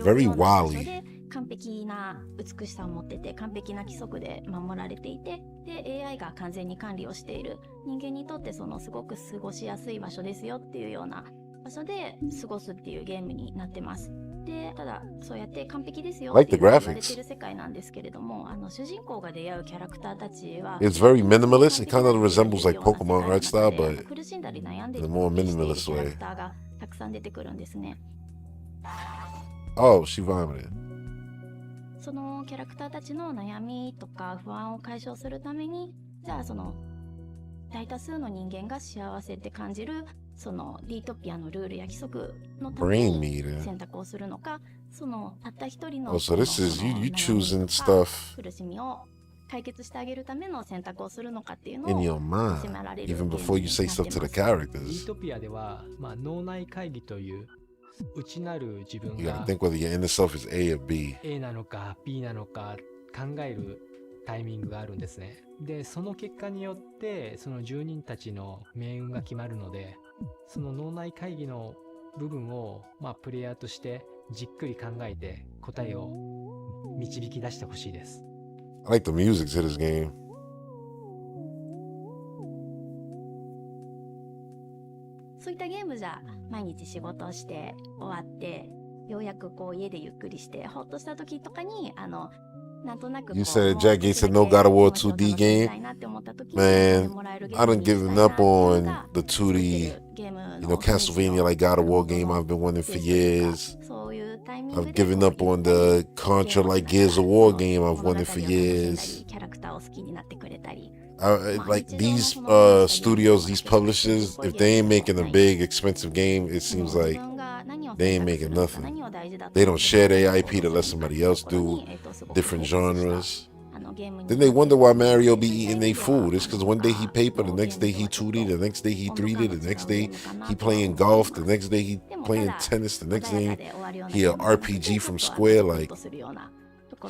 Very wily. 完璧な美しさを持ってて完璧な規則で守られていて、で AI が完全に管理をしている。人間にとってそのすごく過ごしやすい場所ですよっていうような場所で過ごすっていうゲームになってます。で、ただそうやって完璧ですよって言われている世界なんですけれども、主人公が出会うキャラクターたちは It's very minimalist. It kind of resembles like Pokemon art style, but 苦しんだり悩んで in い a る more キャ minimalist ラ way. クターがたくさん出てくるんですね。Oh, she vomited. そのキャラクターたちの悩みとか不安を解消するために、じゃあその大多数の人間が幸せって感じるそのディートピアのルールや規則のために選択をするのか、そのたった一人の Oh, so this is you choosing stuff 苦しみを解決してあげるための選択をするのかっていうの in を your mind, 迫られる even before you say stuff to the ディ characters. ートピアでは、脳内会議という内なる自分 You gotta が think whether your inner self is A or B. A なのか B なのか考えるタイミングがあるんですね。で、その結果によってその住人たちの命運が決まるので、その脳内会議の部分を、プレイヤーとしてじっくり考えて答えを導き出してほしいです。I like the music to this game. そういったゲームじゃ毎日仕事をして終わってようやくこう家でゆっくりしてほっとした時とかになんとなく You said Jack Gates said no God of War 2D game. Man, I done given up on the 2D, Castlevania like God of War game I've been wanting for years. I've given up on the Contra like Gears of War game I've wanted for years. Like these studios, these publishers, if they ain't making a big, expensive game, it seems like they ain't making nothing. They don't share their IP to let somebody else do different genres. Then they wonder why Mario be eating their food. It's because one day he paper, the next day he 2D, the next day he 3D, the next day he playing golf, the next day he playing tennis, the next day he a RPG from Square. Like,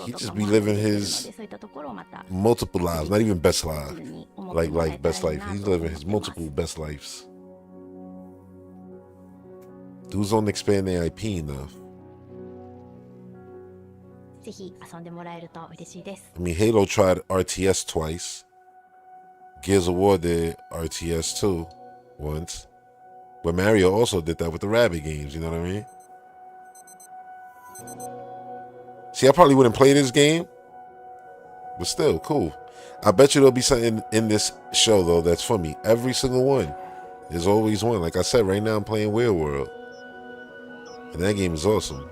he just be living his multiple lives, not even best life, like best life. He's living his multiple best lives. Dudes don't expand their IP enough. ぜひ遊んでもらえると嬉しいです。 I mean, Halo tried RTS twice. Gears of War did RTS too, once. But Mario also did that with the Rabbids games, you know what I mean? See, I probably wouldn't play this game, but still, cool. I bet you there'll be something in this show, though, that's for me. Every single one. There's always one. Like I said, right now I'm playing Weird World. And that game is awesome.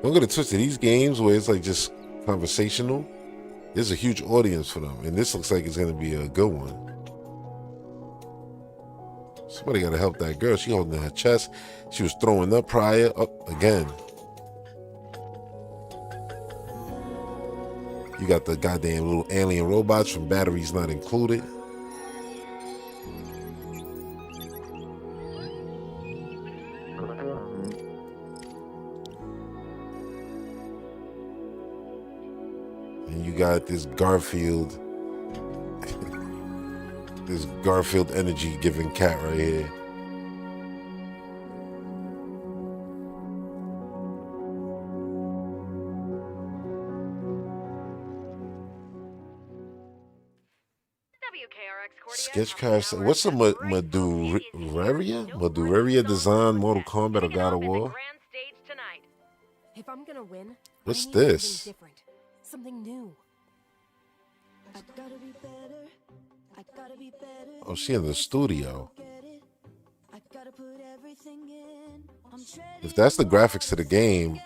Don't get it twisted. These games where it's like just conversational, there's a huge audience for them. And this looks like it's going to be a good one. Somebody got to help that girl. She holding her chest. She was throwing up prior. Up again. You got the goddamn little alien robots from Batteries Not Included. And you got this Garfield energy giving cat right here. Sketchcraft. What's a Madureria design Mortal Kombat or God of War? If I'm gonna win, What's I need this? something different, something new. Oh, she in the studio. If that's the graphics to the game,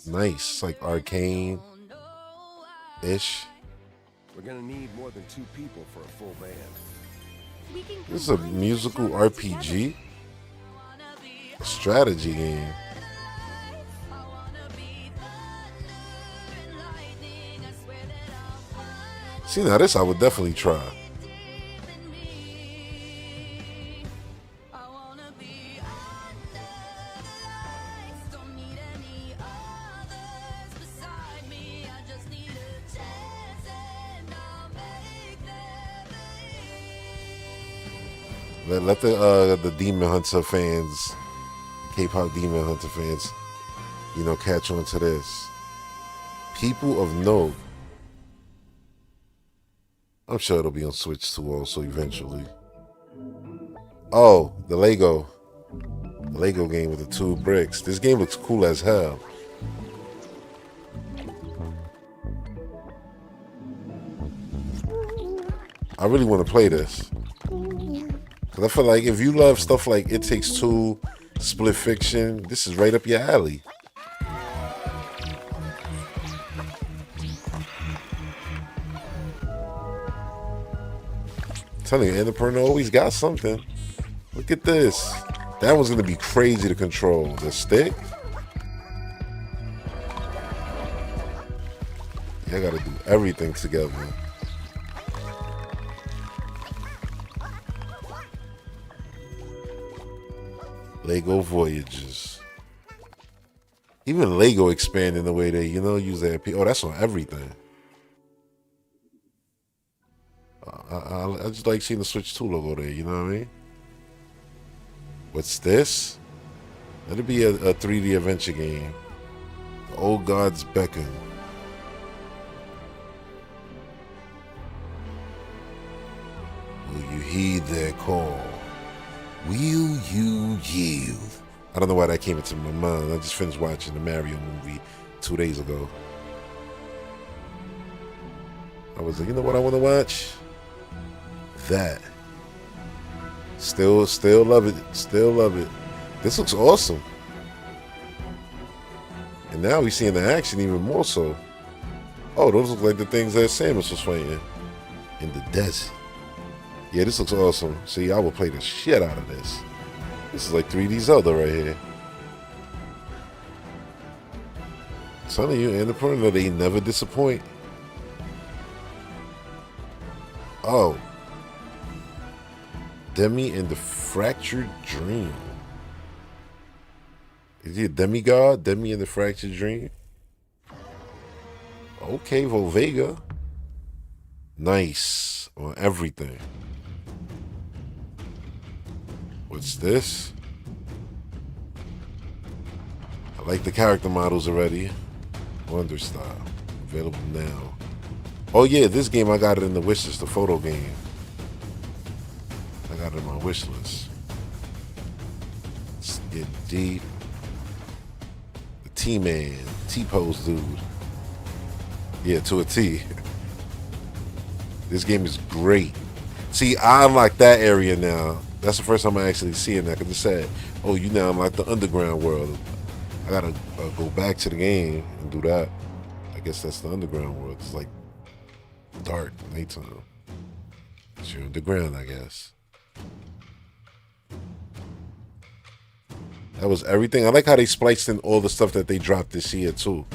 nice. It's like arcane-ish. We're gonna need more than 2 people for a full band. This is a musical RPG? A strategy game. See, now this I would definitely try. Let the Demon Hunter fans, K-pop Demon Hunter fans, you know, catch on to this. People of Note. I'm sure it'll be on Switch too also eventually. Oh, the Lego game with the 2 bricks. This game looks cool as hell. I really want to play this. Because I feel like if you love stuff like It Takes Two, Split Fiction, this is right up your alley. I'm telling you, Annapurna always got something. Look at this. That one's going to be crazy to control. The stick? Yeah, I got to do everything together. Lego Voyages. Even Lego expanding the way they, you know, use their Oh, that's on everything. I just like seeing the Switch 2 logo there, you know what I mean? What's this? Let it be a 3D adventure game. The Old Gods Beckon. Will you heed their call? Will you yield? I don't know why that came into my mind. I just finished watching the Mario movie 2 days ago. I was like, you know what I want to watch? That. Still love it. Still love it. This looks awesome. And now we're seeing the action even more so. Oh, those look like the things that Samus was fighting in the desert. Yeah, this looks awesome. See, I will play the shit out of this. This is like 3D Zelda right here. I'm telling you, Annapurna, they never disappoint. Oh. Demi and the Fractured Dream. Is he a demigod? Demi and the Fractured Dream? Okay, Volvega. Nice. On everything. What's this? I like the character models already. Wonder Style. Available now. Oh yeah, this game I got it in the wish list, the photo game. I got it in my wish list. Let's get deep. The T-Man. T-pose dude. Yeah, to a T. This game is great. See, I unlocked that area now. That's the first time I actually see it now. Because it said, oh, you now unlock the underground world. I gotta go back to the game and do that. I guess that's the underground world. It's like dark, nighttime. You're underground, I guess. That was everything. I like how they spliced in all the stuff that they dropped this year too.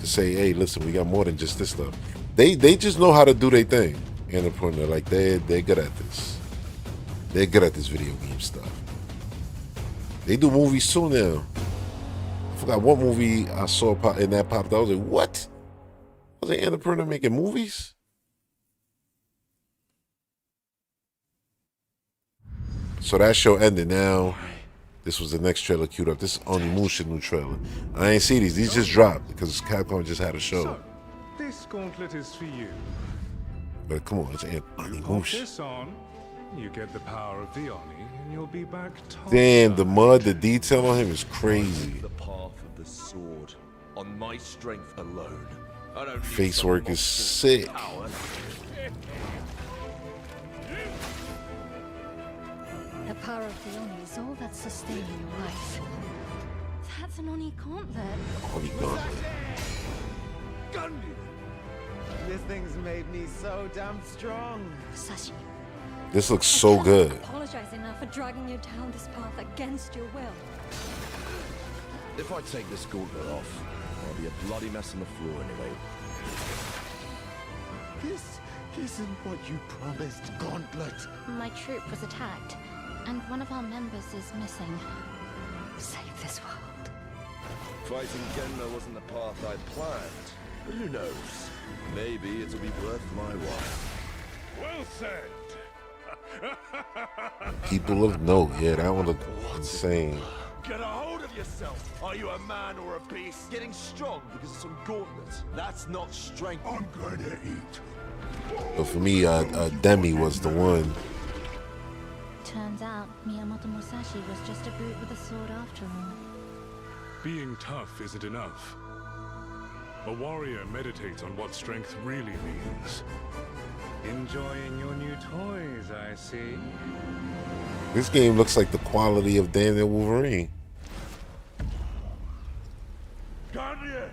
To say, hey, listen, we got more than just this stuff. They just know how to do their thing. Annapurna, like they're good at this. They're good at this video game stuff. They do movies too now. I forgot what movie I saw pop and that popped. I was like, what? Was it Annapurna making movies? So that show ended now. This was the next trailer queued up. This is Onimusha new trailer. I ain't see these. These just dropped because Capcom just had a show. So, this gauntlet is for you. But come on, it's You put Onimusha. this on, you get the power of the Oni, and you'll be back top. Damn, the mud, the detail on him is crazy. The path of the sword on my strength alone. I don't need Face some work is monster's sick. power. The power of the Oni is all that's sustaining your life. That's an Oni gauntlet. Oni gauntlet. This thing's made me so damn strong. Sashi. This looks so good. Apologize enough for dragging you down this path against your will. If I take this gauntlet off, I'll be a bloody mess on the floor anyway. This isn't what you promised, Gauntlet. My troop was attacked, and one of our members is missing. Save this world. Fighting Genma wasn't the path I planned, but who knows? Maybe it'll be worth my while. Well said. People of note, yeah, that one looked insane. Get a hold of yourself! Are you a man or a beast? Getting strong because of some gauntlet. That's not strength. I'm gonna eat. But for me, Demi was the one. Turns out Miyamoto Musashi was just a brute with a sword after all. Being tough isn't enough. A warrior meditates on what strength really means. Enjoying your new toys, I see. This game looks like the quality of Daniel Wolverine. Guardian!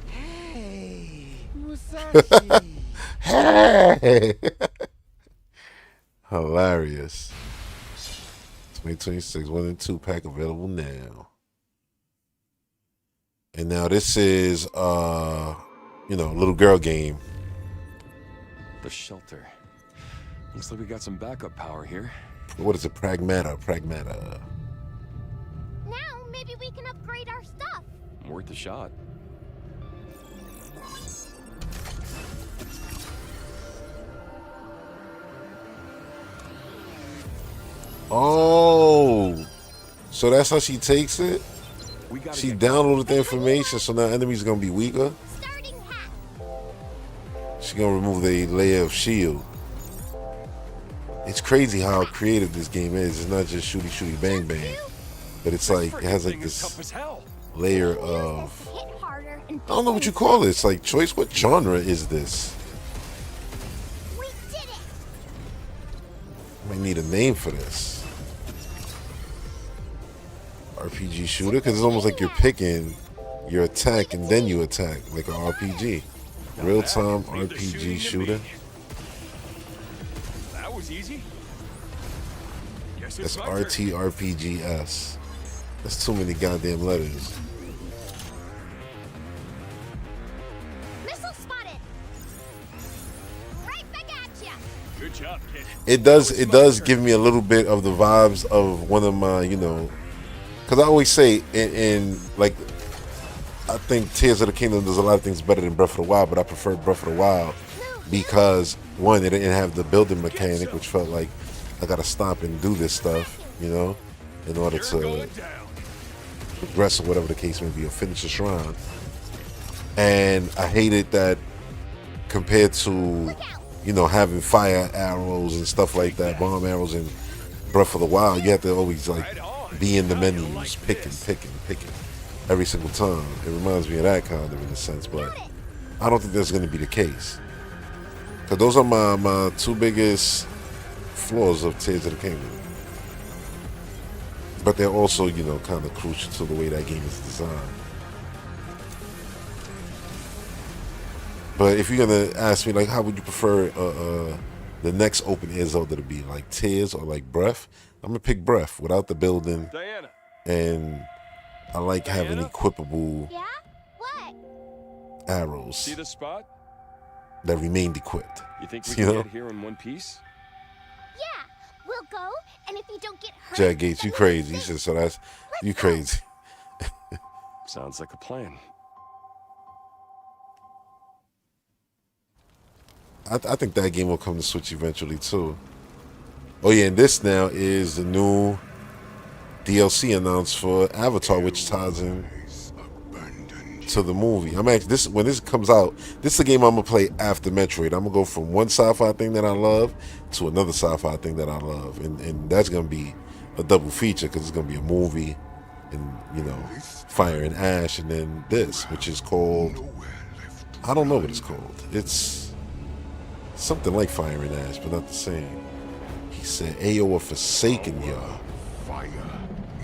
Hey, Musashi. Hey! Hilarious. 2026 1 and 2 pack available now. And now this is little girl game. The shelter. Looks like we got some backup power here. What is it? Pragmata. Now maybe we can upgrade our stuff. Worth a shot. Oh, so that's how she takes it? She downloaded the information, so now enemies gonna be weaker. She gonna remove the layer of shield. It's crazy how creative this game is. It's not just shooty bang bang, but it's like it has like this layer of, I don't know what you call it. It's like choice. What genre is this? Might need a name for this. RPG shooter, because it's almost like you're picking your attack and then you attack like an RPG. Real-time RPG shooter. That was easy. That's RTRPGS. That's too many goddamn letters. Missile spotted. Right back at ya. Good job, kid. It does give me a little bit of the vibes of one of my, because I always say in like, I think Tears of the Kingdom does a lot of things better than Breath of the Wild, but I prefer Breath of the Wild because one, it didn't have the building mechanic, which felt like I gotta stop and do this stuff, in order to progress or whatever the case may be, or finish a shrine. And I hated that compared to, having fire arrows and stuff like that, bomb arrows in Breath of the Wild, you have to always like be in the menus, picking every single time. It reminds me of that kind of in a sense, but I don't think that's going to be the case. Because those are my two biggest flaws of Tears of the Kingdom. But they're also, kind of crucial to the way that game is designed. But if you're going to ask me, like, how would you prefer the next open air Zelda to be? Like Tears or like Breath? I'm going to pick Breath without the building. Diana. And I like having equipable arrows. See the spot? That remained equipped. You think we can get here in one piece? Yeah, we'll go, and if you don't get hurt... Jack Gates, you crazy. He said, so that's, you crazy. Sounds like a plan. I think that game will come to Switch eventually too. Oh yeah, and this now is the new DLC announced for Avatar, which ties in to the movie. When this comes out, this is a game I'm gonna play after Metroid. I'm gonna go from one sci-fi thing that I love to another sci-fi thing that I love, and that's gonna be a double feature because it's gonna be a movie, and Fire and Ash, and then this, which is called, I don't know what it's called. It's Something like Fire and Ash, but not the same. He said, Ayo are forsaken y'all. Fire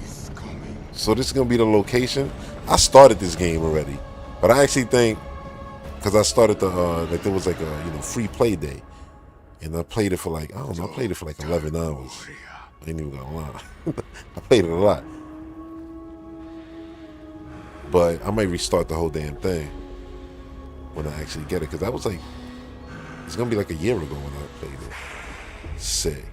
is coming. So this is gonna be the location. I started this game already, but I actually think because I started the like there was like a free play day, and I played it for like I don't know, I played it for like 11 hours. I ain't even gonna lie, I played it a lot, but I might restart the whole damn thing when I actually get it because I was like, it's gonna be like a year ago when I played it. Sick.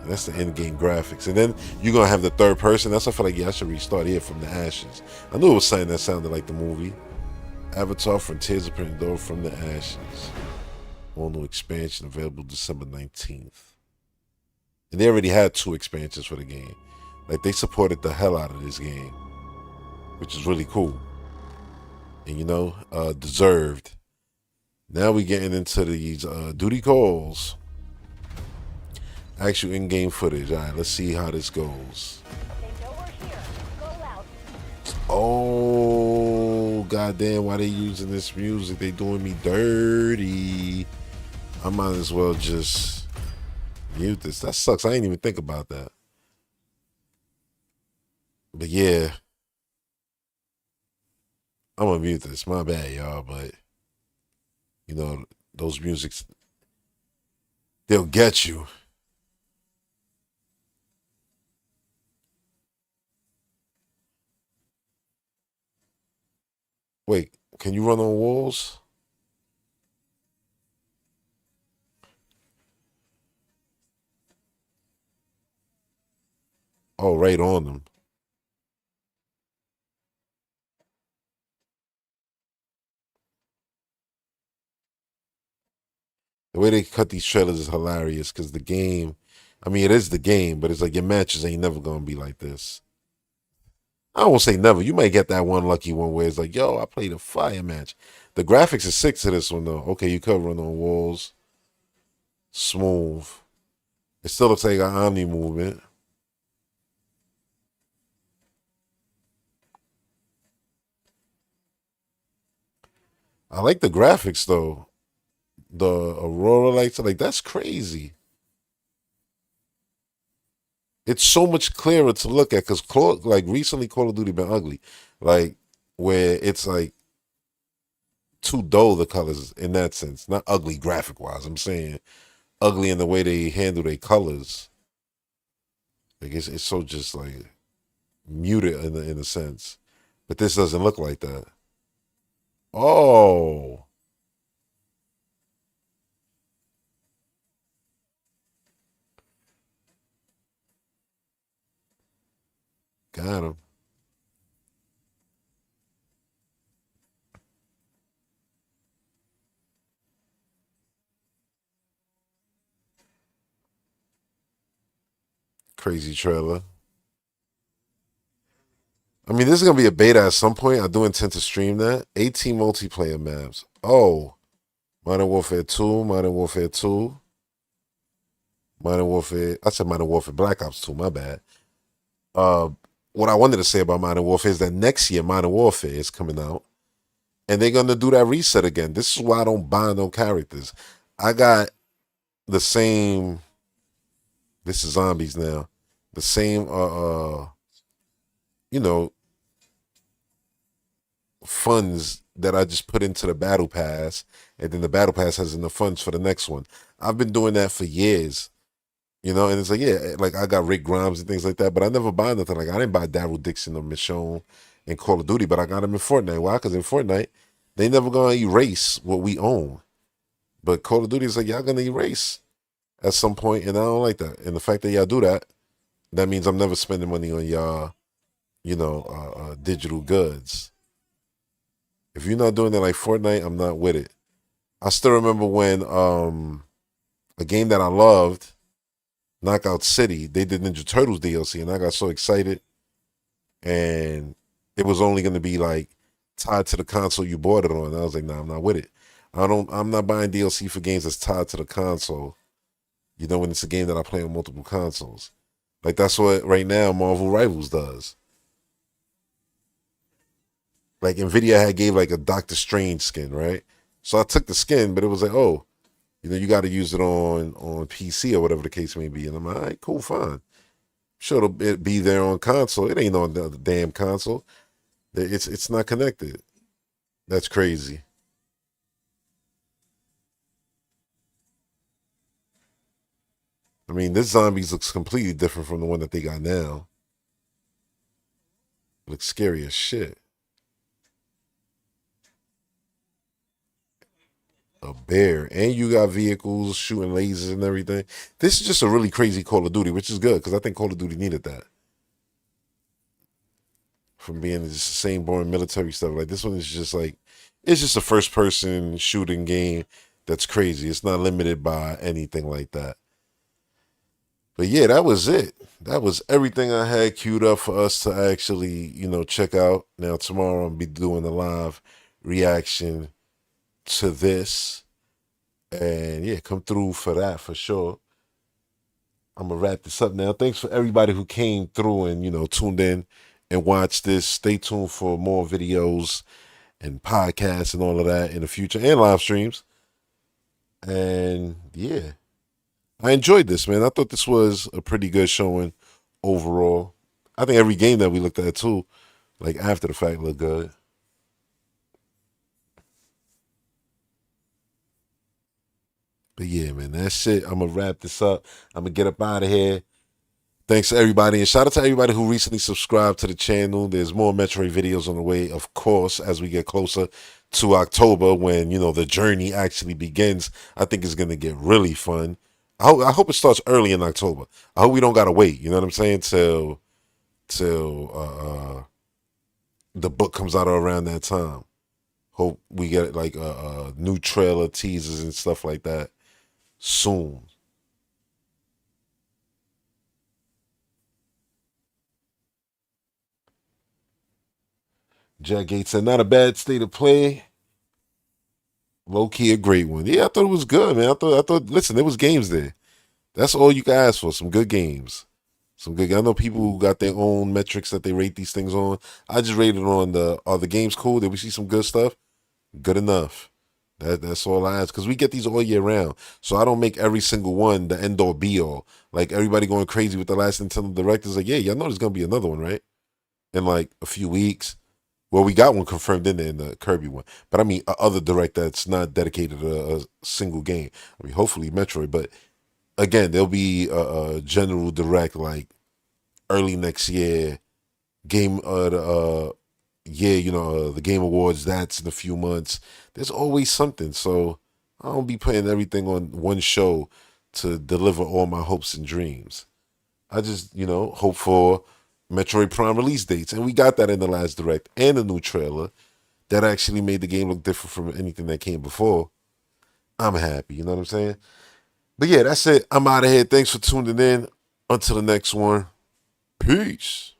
And that's the end-game graphics. And then you're going to have the third person. That's why I feel like, yeah, I should restart here from the ashes. I knew it was something that sounded like the movie. Avatar Frontiers of Pandora from the Ashes. All new expansion available December 19th. And they already had 2 expansions for the game. Like, they supported the hell out of this game. Which is really cool. And, deserved. Now we getting into these duty calls. Actual in-game footage. All right, let's see how this goes. Oh, goddamn, why they using this music? They doing me dirty. I might as well just mute this. That sucks. I didn't even think about that. But yeah. I'm gonna mute this. My bad, y'all, but those musics, they'll get you. Wait, can you run on walls? Oh, right on them. The way they cut these trailers is hilarious because the game, I mean, it is the game, but it's like your matches ain't never going to be like this. I won't say never. You might get that one lucky one where it's like, yo, I played a fire match. The graphics is sick to this one, though. Okay, you could run on walls. Smooth. It still looks like an Omni movement. I like the graphics, though. The Aurora lights, like, that's crazy. It's so much clearer to look at because, like, recently Call of Duty been ugly. Like, where it's, like, too dull, the colors in that sense. Not ugly graphic-wise. I'm saying ugly in the way they handle their colors. Like, it's so just, like, muted in a sense. But this doesn't look like that. Oh. Got him. Crazy trailer. I mean, this is going to be a beta at some point. I do intend to stream that. 18 multiplayer maps. Oh. Modern Warfare 2, Modern Warfare 2. Modern Warfare. I said Modern Warfare Black Ops 2, my bad. What I wanted to say about Modern Warfare is that next year Modern Warfare is coming out. And they're going to do that reset again. This is why I don't buy no characters. I got the same... This is zombies now. The same, funds that I just put into the battle pass, and then the battle pass has enough funds for the next one. I've been doing that for years, and it's like, yeah, like I got Rick Grimes and things like that, but I never buy nothing. Like I didn't buy Daryl Dixon or Michonne in Call of Duty, but I got him in Fortnite. Why? Because in Fortnite, they never gonna erase what we own. But Call of Duty is like, y'all gonna erase at some point, and I don't like that. And the fact that y'all do that, that means I'm never spending money on y'all, digital goods. If you're not doing that like Fortnite, I'm not with it. I still remember when a game that I loved, Knockout City, they did Ninja Turtles DLC, and I got so excited. And it was only going to be like tied to the console you bought it on. I was like, nah, I'm not with it. I'm not buying DLC for games that's tied to the console. When it's a game that I play on multiple consoles. Like that's what right now Marvel Rivals does. Like Nvidia gave like a Doctor Strange skin, right? So I took the skin, but it was like, oh, you got to use it on PC or whatever the case may be. And I'm like, all right, cool, fine. Sure, it'll be there on console. It ain't on the damn console. It's not connected. That's crazy. I mean, this zombies looks completely different from the one that they got now. Looks scary as shit. A bear, and you got vehicles shooting lasers and everything. This is just a really crazy Call of Duty, which is good because I think Call of Duty needed that. From being just the same boring military stuff, like this one is just like, it's just a first-person shooting game that's crazy. It's not limited by anything like that. But yeah, that was it. That was everything I had queued up for us to actually, check out. Now tomorrow I'll be doing a live reaction to this. And yeah, come through for that for sure. I'm going to wrap this up now. Thanks for everybody who came through and, tuned in and watched this. Stay tuned for more videos and podcasts and all of that in the future and live streams. And yeah, I enjoyed this, man. I thought this was a pretty good showing overall. I think every game that we looked at too, like after the fact, looked good. But yeah, man, that's it. I'm going to wrap this up. I'm going to get up out of here. Thanks to everybody. And shout out to everybody who recently subscribed to the channel. There's more Metroid videos on the way, of course, as we get closer to October when, the journey actually begins. I think it's going to get really fun. I hope it starts early in October. I hope we don't got to wait, you know what I'm saying, till the book comes out around that time. Hope we get like a new trailer, teasers and stuff like that soon. Jack Gates said, not a bad state of play. Low-key a great one. Yeah, I thought it was good, man. I thought, listen, there was games there. That's all you can ask for, some good games. I know people who got their own metrics that they rate these things on. I just rated on are the games cool? Did we see some good stuff? Good enough. That's all I ask. Because we get these all year round. So I don't make every single one the end-all be-all. Like everybody going crazy with the last Nintendo Direct is like, yeah, y'all know there's going to be another one, right? In like a few weeks. Well, we got one confirmed in the Kirby one. But I mean, other Direct that's not dedicated to a single game. I mean, hopefully Metroid. But again, there'll be a general Direct like early next year. The Game Awards, that's in a few months. There's always something. So I don't be putting everything on one show to deliver all my hopes and dreams. I just, hope for Metroid Prime release dates. And we got that in the last Direct and a new trailer that actually made the game look different from anything that came before. I'm happy, you know what I'm saying? But yeah, that's it. I'm out of here. Thanks for tuning in. Until the next one. Peace.